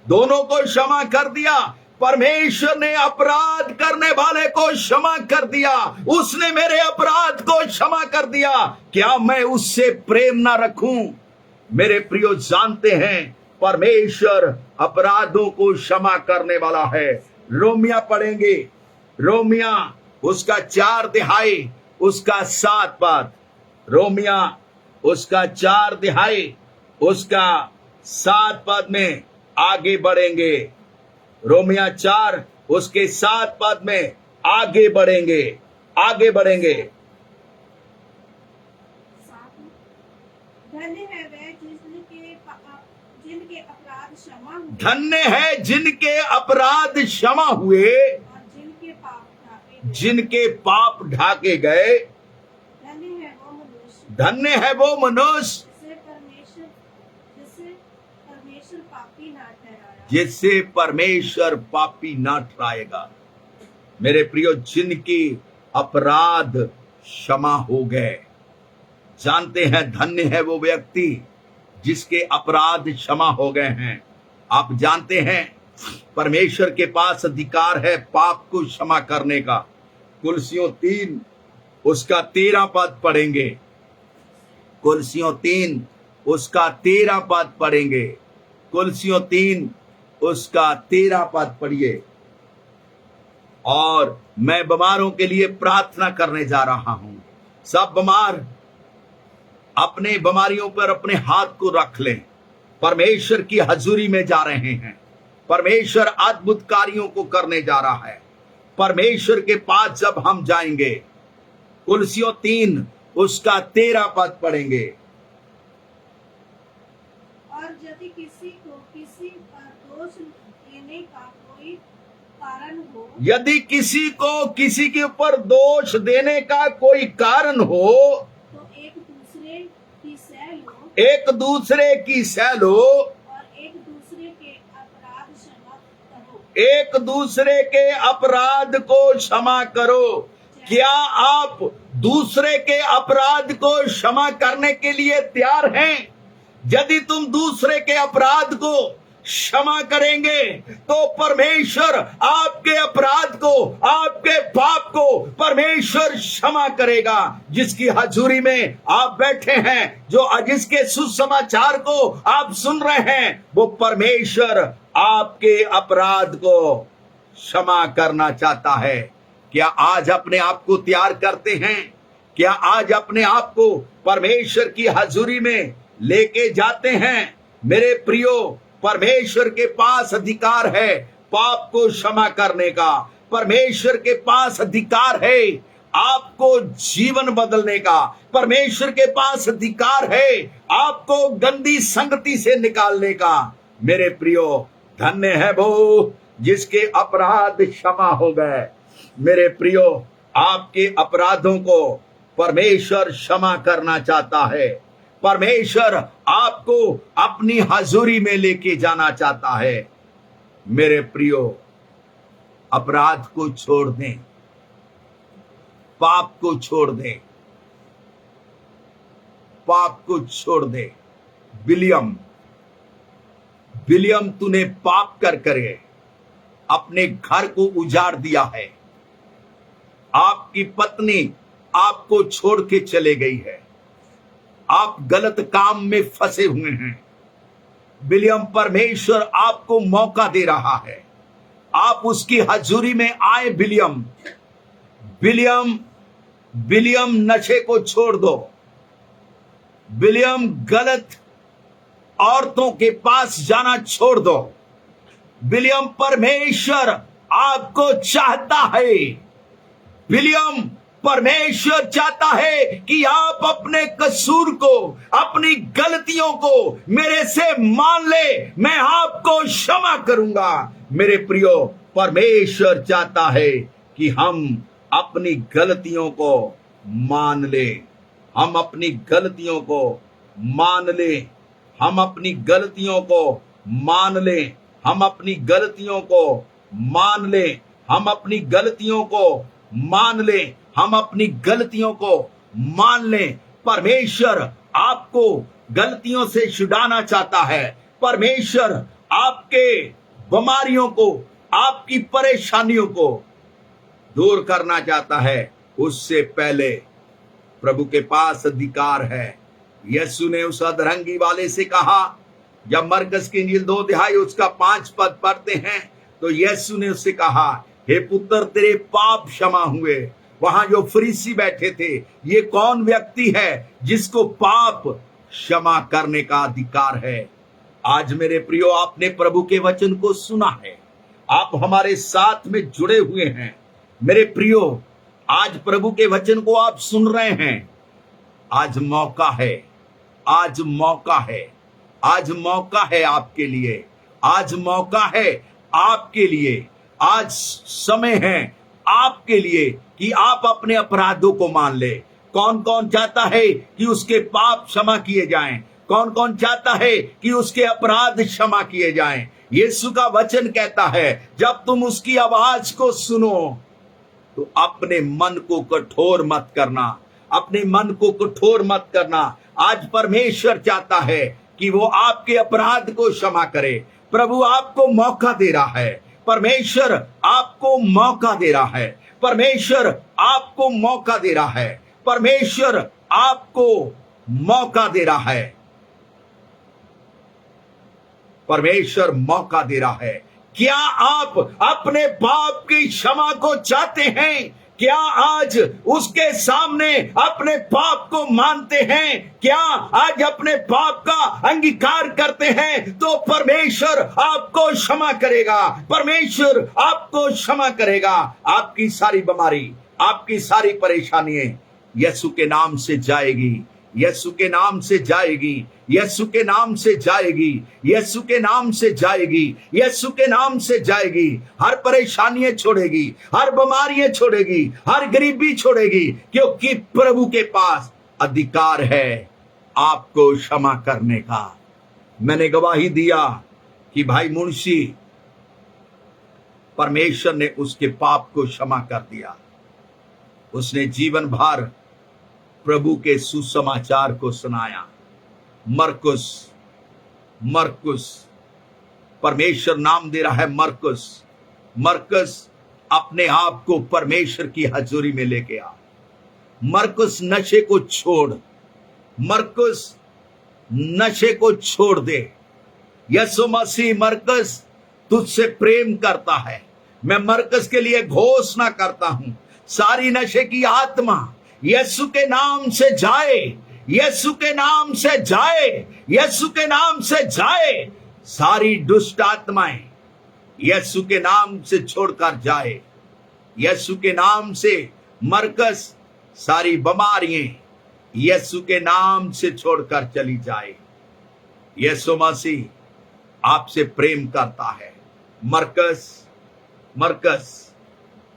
दोनों को क्षमा कर दिया। परमेश्वर ने अपराध करने वाले को क्षमा कर दिया, उसने मेरे अपराध को क्षमा कर दिया। क्या मैं उससे प्रेम ना रखूं? मेरे प्रियो जानते हैं परमेश्वर अपराधों को क्षमा करने वाला है। रोमिया पढ़ेंगे, रोमिया उसका 4 उसका 7 पद, रोमिया उसका 4 उसका 7 पद में आगे बढ़ेंगे। रोमिया 4 उसके 7 पद में आगे बढ़ेंगे। धन्य है वह जिनके अपराध क्षमा हुए धन्य है जिनके अपराध क्षमा हुए, और जिनके पाप ढाके गए। धन्य है वो मनुष्य जिससे परमेश्वर पापी ना ठहराएगा। मेरे प्रियो, जिनके अपराध क्षमा हो गए, जानते हैं धन्य है वो व्यक्ति जिसके अपराध क्षमा हो गए हैं। आप जानते हैं परमेश्वर के पास अधिकार है पाप को क्षमा करने का। कुलसियों 3 उसका 13 पद पढ़ेंगे। कुलसियों 3 उसका 13 पद पढ़ेंगे। कुलसियों 3 उसका 13 पद पढ़िए। और मैं बीमारों के लिए प्रार्थना करने जा रहा हूं। सब बीमार अपने बीमारियों पर अपने हाथ को रख लें। परमेश्वर की हजूरी में जा रहे हैं। परमेश्वर अद्भुत कार्यों को करने जा रहा है। परमेश्वर के पास जब हम जाएंगे, कुलसियों 3 उसका 13 पद पढ़ेंगे। और यदि किसी को किसी पर दोष देने का कोई कारण हो, यदि किसी को किसी के ऊपर दोष देने का कोई कारण हो, तो एक दूसरे की सह लो, एक दूसरे की सह लो, और एक दूसरे के अपराध क्षमा करो। एक दूसरे के अपराध को क्षमा करो। क्या आप दूसरे के अपराध को क्षमा करने के लिए तैयार हैं? यदि तुम दूसरे के अपराध को क्षमा करेंगे तो परमेश्वर आपके अपराध को, आपके पाप को परमेश्वर क्षमा करेगा। जिसकी हजूरी में आप बैठे हैं, जो जिसके सुसमाचार को आप सुन रहे हैं, वो परमेश्वर आपके अपराध को क्षमा करना चाहता है। क्या आज अपने आप को तैयार करते हैं? क्या आज अपने आप को परमेश्वर की हजूरी में लेके जाते हैं? मेरे प्रियो, परमेश्वर के पास अधिकार है पाप को क्षमा करने का। परमेश्वर के पास अधिकार है आपको जीवन बदलने का। परमेश्वर के पास अधिकार है आपको गंदी संगति से निकालने का। मेरे प्रियो, धन्य है वो जिसके अपराध क्षमा हो गए। मेरे प्रियो, आपके अपराधों को परमेश्वर क्षमा करना चाहता है। परमेश्वर आपको अपनी हजूरी में लेके जाना चाहता है। मेरे प्रियो, अपराध को छोड़ दें, पाप को छोड़ दें, पाप को छोड़ दें। बिलियम तूने पाप कर करे अपने घर को उजाड़ दिया है। आपकी पत्नी आपको छोड़ के चले गई है। आप गलत काम में फंसे हुए हैं। बिलियम, परमेश्वर आपको मौका दे रहा है, आप उसकी हजूरी में आए। बिलियम नशे को छोड़ दो। बिलियम, गलत औरतों के पास जाना छोड़ दो। बिलियम, परमेश्वर आपको चाहता है। बिलियम, परमेश्वर चाहता है कि आप अपने कसूर को, अपनी गलतियों को मेरे से मान ले, मैं आपको क्षमा करूंगा। मेरे प्रियो, परमेश्वर चाहता है कि हम अपनी गलतियों को मान ले। हम अपनी गलतियों को मान ले। हम अपनी गलतियों को मान ले। हम अपनी गलतियों को मान ले। हम अपनी गलतियों को मान ले। हम अपनी गलतियों को मान लें। परमेश्वर आपको गलतियों से छुड़ाना चाहता है। परमेश्वर आपके बीमारियों को, आपकी परेशानियों को दूर करना चाहता है। उससे पहले प्रभु के पास अधिकार है। यीशु ने उस अधरंगी वाले से कहा, जब मरकस की इंजील 2 उसका 5 पद पढ़ते हैं, तो यीशु ने उससे कहा, हे पुत्र, तेरे पाप क्षमा हुए। वहां जो फरीसी बैठे थे, ये कौन व्यक्ति है जिसको पाप क्षमा करने का अधिकार है? आज मेरे प्रियो, आपने प्रभु के वचन को सुना है, आप हमारे साथ में जुड़े हुए हैं। मेरे प्रियो, आज प्रभु के वचन को आप सुन रहे हैं। आज मौका है, आज मौका है, आज मौका है आपके लिए, आज मौका है आपके लिए, आज समय है आपके लिए कि आप अपने अपराधों को मान ले। कौन कौन चाहता है कि उसके पाप क्षमा किए जाएं? कौन कौन चाहता है कि उसके अपराध क्षमा किए जाएं? यीशु का वचन कहता है, जब तुम उसकी आवाज को सुनो तो अपने मन को कठोर मत करना, अपने मन को कठोर मत करना। आज परमेश्वर चाहता है कि वो आपके अपराध को क्षमा करे। प्रभु आपको मौका दे रहा है, परमेश्वर आपको मौका दे रहा है, परमेश्वर आपको मौका दे रहा है, परमेश्वर आपको मौका दे रहा है, परमेश्वर मौका दे रहा है। क्या आप अपने पाप की क्षमा को चाहते हैं? क्या आज उसके सामने अपने पाप को मानते हैं? क्या आज अपने पाप का अंगीकार करते हैं? तो परमेश्वर आपको क्षमा करेगा, परमेश्वर आपको क्षमा करेगा। आपकी सारी बीमारी, आपकी सारी परेशानियां यीशु के नाम से जाएगी, यीशु के नाम से जाएगी, यीशु के नाम से जाएगी, यीशु के नाम से जाएगी, यीशु के नाम से जाएगी। हर परेशानियां छोड़ेगी, हर बीमारियां छोड़ेगी, हर गरीबी छोड़ेगी, क्योंकि प्रभु के पास अधिकार है आपको क्षमा करने का। मैंने गवाही दिया कि भाई मुंशी, परमेश्वर ने उसके पाप को क्षमा कर दिया। उसने जीवन भर प्रभु के सुसमाचार को सुनाया। मरकुस, मरकुस, परमेश्वर नाम दे रहा है मरकुस। मरकुस अपने आप को परमेश्वर की हजूरी में लेके आ। मरकुस नशे को छोड़, मरकुस नशे को छोड़ दे। यीशु मसीह मरकुस तुझसे प्रेम करता है। मैं मरकुस के लिए घोषणा करता हूं, सारी नशे की आत्मा यीशु के नाम से जाए, यीशु के नाम से जाए, यीशु के नाम से जाए। सारी दुष्ट आत्माएं यीशु के नाम से छोड़कर जाए, यीशु के नाम से। मरकस सारी बीमारियां यीशु के नाम से छोड़कर चली जाए। यीशु मसीह आपसे प्रेम करता है। मरकस, मरकस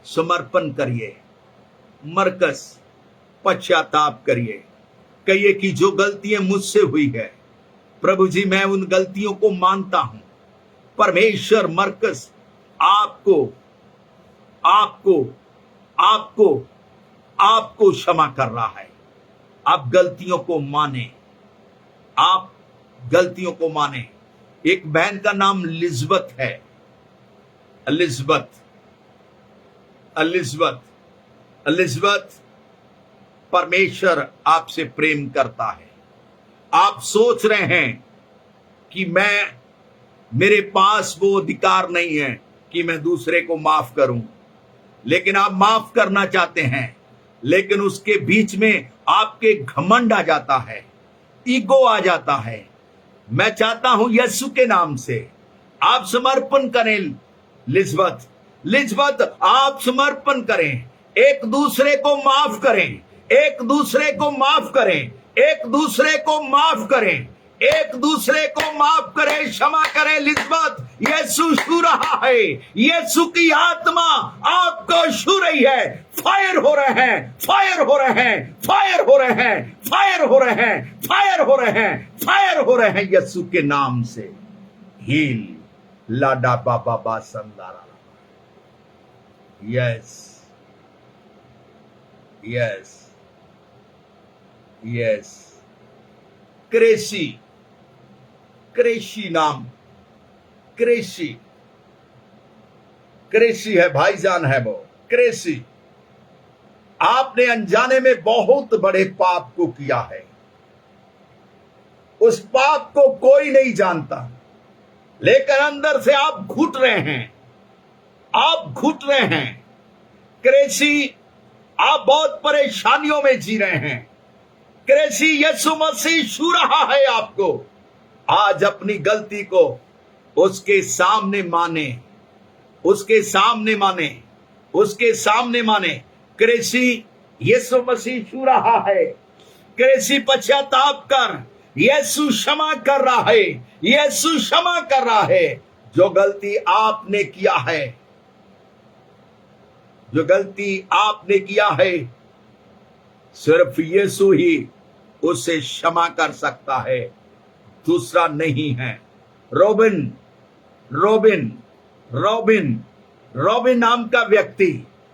समर्पण करिए, मरकस पश्चाताप करिए, कहिए कि जो गलतियां मुझसे हुई है, प्रभु जी मैं उन गलतियों को मानता हूं। परमेश्वर मरकस आपको आपको आपको आपको क्षमा कर रहा है। आप गलतियों को माने, आप गलतियों को माने। एक बहन का नाम लिजबत है, एलिजबeth, एलिजबeth, एलिजबeth, परमेश्वर आपसे प्रेम करता है। आप सोच रहे हैं कि मेरे पास वो अधिकार नहीं है कि मैं दूसरे को माफ करूं, लेकिन आप माफ करना चाहते हैं, लेकिन उसके बीच में आपके घमंड आ जाता है, ईगो आ जाता है। मैं चाहता हूं यीशु के नाम से आप समर्पण करें। लिजबत, लिजबत आप समर्पण करें, एक दूसरे को माफ करें, एक दूसरे को माफ करें, एक दूसरे को माफ करें, एक दूसरे को माफ करें, क्षमा करें। लिजबत, यीशु छू रहा है, यीशु की आत्मा आपको छू रही है। फायर हो रहे हैं, फायर हो रहे हैं, फायर हो रहे हैं, फायर हो रहे हैं, फायर हो रहे हैं, फायर हो रहे हैं यीशु के नाम से। हील लाडा बाबा बा संदारा। Yes, yes, yes, crazy, crazy नाम, क्रेसी, क्रेसी है भाईजान, है वो क्रेसी। आपने अनजाने में बहुत बड़े पाप को किया है। उस पाप को कोई नहीं जानता, लेकिन अंदर से आप घुट रहे हैं, आप घुट रहे हैं। क्रेसी, आप बहुत परेशानियों में जी रहे हैं। क्रेसी, यीशु मसीह छू रहा है आपको। आज अपनी गलती को उसके सामने माने, उसके सामने माने, उसके सामने माने। क्रेसी, यीशु मसीह छू रहा है। क्रेसी, पश्चाताप कर, यीशु क्षमा कर रहा है, यीशु क्षमा कर रहा है। जो गलती आपने किया है, जो गलती आपने किया है, सिर्फ यीशु ही उसे क्षमा कर सकता है, दूसरा नहीं है। रॉबिन, रॉबिन, रॉबिन, रॉबिन नाम का व्यक्ति,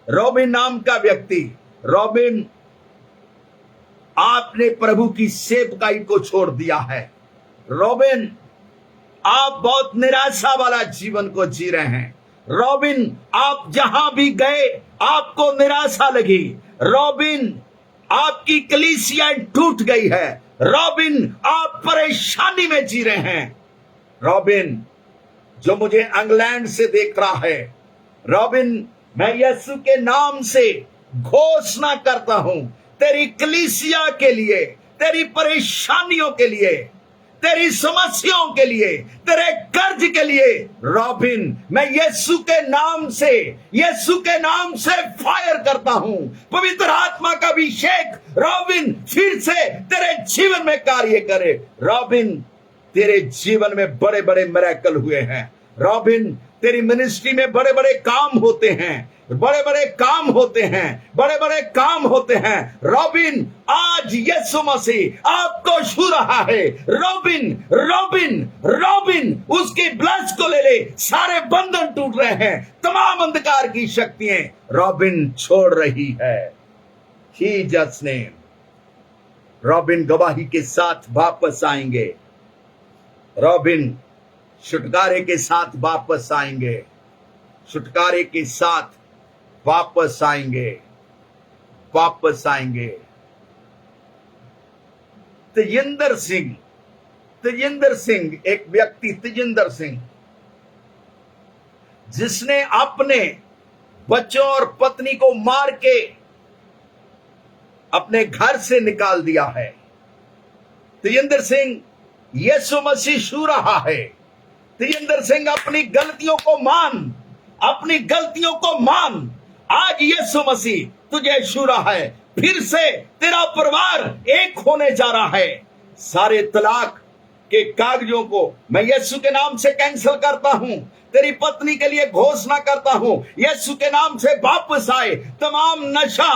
रॉबिन नाम का व्यक्ति, रॉबिन, आपने प्रभु की सेवकाई को छोड़ दिया है। रॉबिन, आप बहुत निराशा वाला जीवन को जी रहे हैं। रॉबिन, आप जहां भी गए आपको निराशा लगी। रॉबिन, आपकी कलीसिया टूट गई है। रॉबिन, आप परेशानी में जी रहे हैं। रॉबिन, जो मुझे इंग्लैंड से देख रहा है, रॉबिन, मैं यीशु के नाम से घोषणा करता हूं, तेरी कलीसिया के लिए, तेरी परेशानियों के लिए, तेरी समस्याओं के लिए, तेरे कर्ज के लिए, रॉबिन, मैं यीशु के नाम से, यीशु के नाम से फायर करता हूं। पवित्र आत्मा का अभिषेक रॉबिन फिर से तेरे जीवन में कार्य करे। रॉबिन, तेरे जीवन में बड़े बड़े मिरेकल हुए हैं। रॉबिन, तेरी मिनिस्ट्री में बड़े बड़े काम होते हैं, बड़े बड़े काम होते हैं, बड़े बड़े काम होते हैं। रॉबिन, आज यीशु मसीह आपको छू रहा है। रॉबिन, रॉबिन, रॉबिन, उसकी ब्लस को ले ले। सारे बंधन टूट रहे हैं, तमाम अंधकार की शक्तियां रॉबिन छोड़ रही है। Jesus name. रॉबिन गवाही के साथ वापस आएंगे। रॉबिन छुटकारे के साथ वापस आएंगे, छुटकारे के साथ वापस आएंगे, वापस आएंगे। तेजिंदर सिंह, तेजिंदर सिंह, एक व्यक्ति तेजिंदर सिंह, जिसने अपने बच्चों और पत्नी को मार के अपने घर से निकाल दिया है। तेजिंदर सिंह, यीशु मसीह छू रहा है। तेजिंदर सिंह, अपनी गलतियों को मान, अपनी गलतियों को मान। आज यीशु मसीह तुझे छू रहा है। फिर से तेरा परिवार एक होने जा रहा है। सारे तलाक के कागजों को मैं यीशु के नाम से कैंसिल करता हूं। तेरी पत्नी के लिए घोषणा करता हूं, यीशु के नाम से वापस आए। तमाम नशा,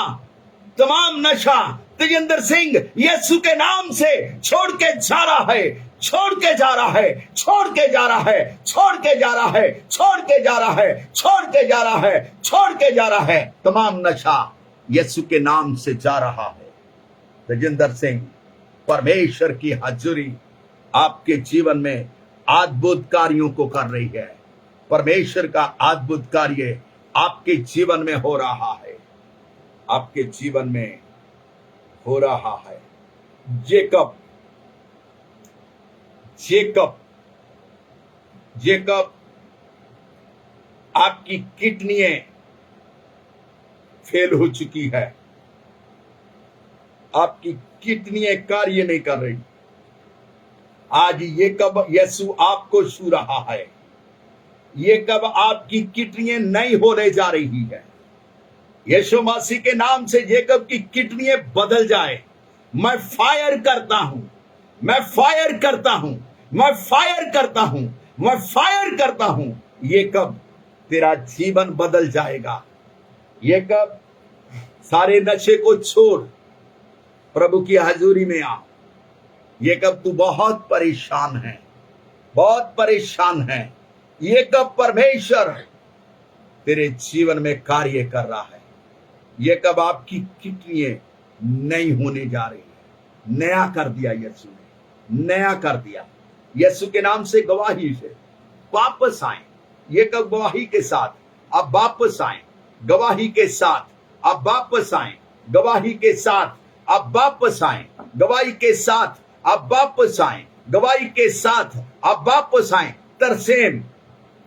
तमाम नशा तेजिंदर सिंह यीशु के नाम से छोड़ के जा रहा है, छोड़ के जा रहा है, छोड़ के जा रहा है, छोड़ के जा रहा है, छोड़ के जा रहा है, छोड़ के जा रहा है, छोड़ के जा रहा है। तमाम नशा यीशु के नाम से जा रहा है। तेजिंदर सिंह, परमेश्वर की हजूरी आपके जीवन में अद्भुत कार्यों को कर रही है। परमेश्वर का अद्भुत कार्य आपके जीवन में हो रहा है, आपके जीवन में हो रहा है। जेकब, जेकब, जेकब, आपकी किडनियां फेल हो चुकी है, आपकी किडनियां कार्य नहीं कर रही। आज ये कब यीशु आपको छू रहा है। ये कब आपकी किडनियां नई होने जा रही है। यीशु मसीह के नाम से जेकब की किडनियां बदल जाए। मैं फायर करता हूं, मैं फायर करता हूं, मैं फायर करता हूं, मैं फायर करता हूं। ये कब तेरा जीवन बदल जाएगा। ये कब सारे नशे को छोड़ प्रभु की हजूरी में आ। ये कब तू बहुत परेशान है, बहुत परेशान है। ये कब परमेश्वर तेरे जीवन में कार्य कर रहा है। ये कब आपकी किडनियां नई होने जा रही है। नया कर दिया यीशु ने, नया कर दिया। यीशु के नाम से गवाही से वापस आए, ये कब गवाही के साथ अब वापस आए, गवाही के साथ अब वापस आए, गवाही के साथ अब वापस आए, गवाही के साथ अब वापस आए, गवाही के साथ अब वापस आए। तरसेम,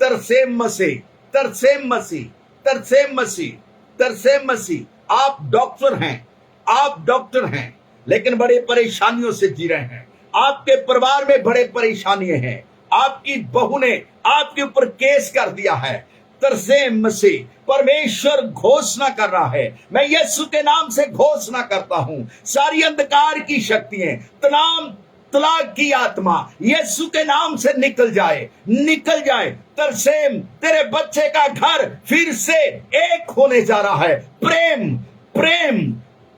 तरसेम मसीह, तरसेम मसीह, तरसेम मसीह, तरसेम मसीह। आप डॉक्टर हैं, आप डॉक्टर हैं, लेकिन बड़े परेशानियों से जी रहे हैं। आपके परिवार में बड़े परेशानियां हैं, आपकी बहू ने आपके ऊपर केस कर दिया है। तरसेम मसीह, परमेश्वर घोषणा कर रहा है, मैं यीशु के नाम से घोषणा करता हूं, सारी अंधकार की शक्तियां, तलाक की आत्मा यीशु के नाम से निकल जाए, निकल जाए। तरसेम, तेरे बच्चे का घर फिर से एक होने जा रहा है। प्रेम, प्रेम,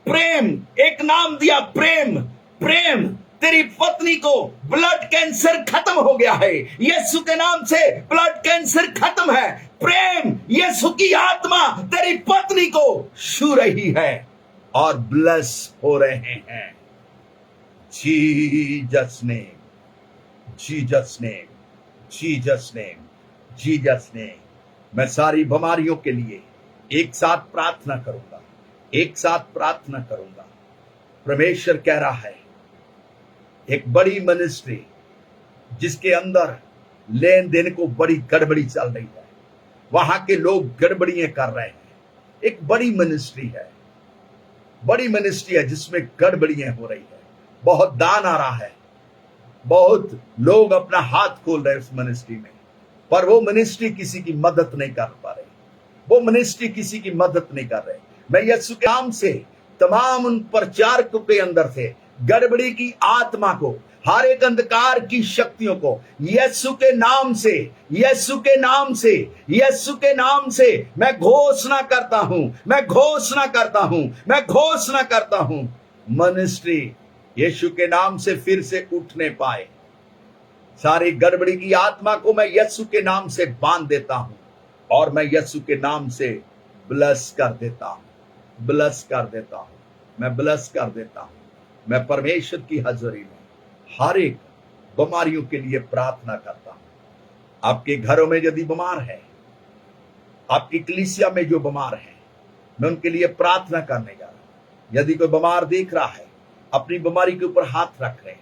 प्रेम, एक नाम दिया प्रेम, प्रेम। तेरी पत्नी को ब्लड कैंसर खत्म हो गया है, यीशु के नाम से ब्लड कैंसर खत्म है। प्रेम, यीशु की आत्मा तेरी पत्नी को छू रही है और ब्लेस हो रहे हैं। Jesus name, Jesus name, Jesus name, Jesus name. मैं सारी बीमारियों के लिए एक साथ प्रार्थना करूंगा, एक साथ प्रार्थना करूंगा। परमेश्वर कह रहा है, एक बड़ी मिनिस्ट्री जिसके अंदर लेन देन को बड़ी गड़बड़ी चल रही है, वहां के लोग गड़बड़ियां कर रहे हैं। एक बड़ी मिनिस्ट्री है, बड़ी मिनिस्ट्री है जिसमें गड़बड़ियां हो रही है। बहुत दान आ रहा है, बहुत लोग अपना हाथ खोल रहे हैं उस मिनिस्ट्री में, पर वो मिनिस्ट्री किसी की मदद नहीं कर पा रही, वो मिनिस्ट्री किसी की मदद नहीं कर रहे। मैं यीशु के नाम से तमाम उन प्रचारकों के अंदर से गड़बड़ी की आत्मा को, हर एक अंधकार की शक्तियों को यीशु के नाम से, यीशु के नाम से, यीशु के नाम से मैं घोषणा करता हूं, मैं घोषणा करता हूं, मैं घोषणा करता हूं। मिनिस्ट्री यीशु के नाम से फिर से उठने पाए। सारी गड़बड़ी की आत्मा को मैं यीशु के नाम से बांध देता हूं और मैं यीशु के नाम से ब्लेस कर देता हूं, ब्लेस कर देता हूं, मैं ब्लेस कर देता हूं। मैं परमेश्वर की हाजिरी में हर एक बीमारियों के लिए प्रार्थना करता हूं। आपके घरों में यदि बीमार है, आपकी कलीसिया में जो बीमार है, मैं उनके लिए प्रार्थना करने जा रहा हूं। यदि कोई बीमार देख रहा है, अपनी बीमारी के ऊपर हाथ रख ले।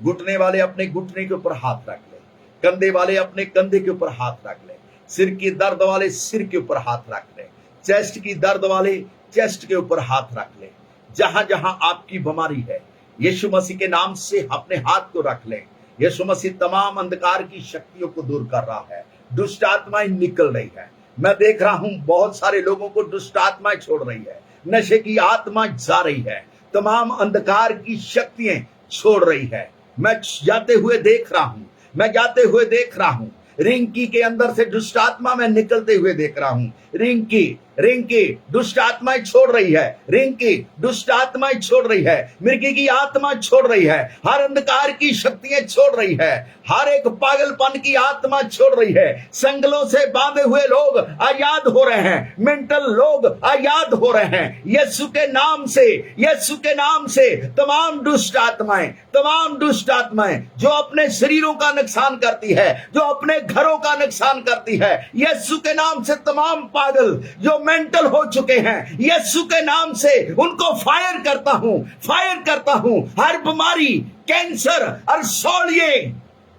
घुटने वाले अपने घुटने के ऊपर हाथ रख ले, कंधे वाले अपने कंधे के ऊपर हाथ रख ले, सिर की दर्द वाले सिर के ऊपर हाथ रख ले, चेस्ट की दर्द वाले चेस्ट के ऊपर हाथ रख ले। जहां जहां आपकी बीमारी है, यीशु मसीह के नाम से अपने हाथ को रख ले। यीशु मसीह तमाम अंधकार की शक्तियों को दूर कर रहा है, दुष्ट आत्माएं निकल रही है। मैं देख रहा हूं बहुत सारे लोगों को दुष्ट आत्माएं छोड़ रही है, नशे की आत्मा जा रही है, तमाम अंधकार की शक्तियां छोड़ रही है। मैं जाते हुए देख रहा हूं, मैं जाते हुए देख रहा हूं। रिंकी के अंदर से दुष्ट आत्मा मैं निकलते हुए देख रहा हूं। रिंकी, रिंकी दुष्ट आत्माएं छोड़ रही है, रिंकी दुष्ट आत्माएं छोड़ रही है, मिर्गी की आत्मा छोड़ रही है, हर अंधकार की शक्तियां छोड़ रही है, हर एक पागलपन की आत्मा छोड़ रही है। संगलों से बांधे हुए लोग आजाद हो रहे हैं, मेंटल लोग आजाद हो रहे हैं। यीशु के नाम से, यीशु के नाम से तमाम दुष्ट आत्माएं, तमाम दुष्ट आत्माएं जो अपने शरीरों का नुकसान करती है, जो अपने घरों का नुकसान करती है, यीशु के नाम से तमाम पागल जो मेंटल हो चुके हैं, यीशु के नाम से उनको फायर करता हूं, फायर करता हूं। हर बीमारी, कैंसर, अरसौलिए,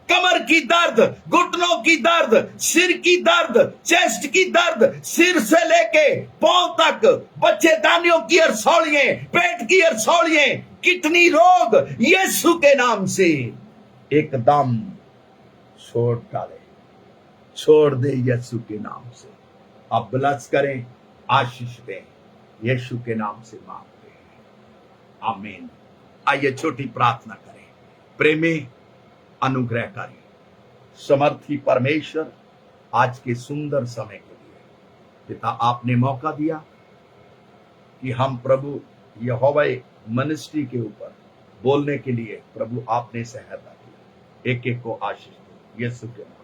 कमर की दर्द, घुटनों की दर्द, सिर की दर्द, चेस्ट की दर्द, सिर से लेके पांव तक, बच्चेदानियों की अरसौलिए, पेट की अरसौलिए, किडनी रोग, यीशु के नाम से एकदम छोड़ डाले, छोड़ दे यीशु के नाम से। आप ब्लेस करें, आशीष दें, यीशु के नाम से मांगते हैं, आमीन। आइए छोटी प्रार्थना करें। प्रेमी अनुग्रहकारी समर्थी परमेश्वर, आज के सुंदर समय के लिए पिता आपने मौका दिया कि हम प्रभु यहोवा मिनिस्ट्री के ऊपर बोलने के लिए प्रभु आपने सहायता की। एक एक को आशीष दो यीशु के नाम।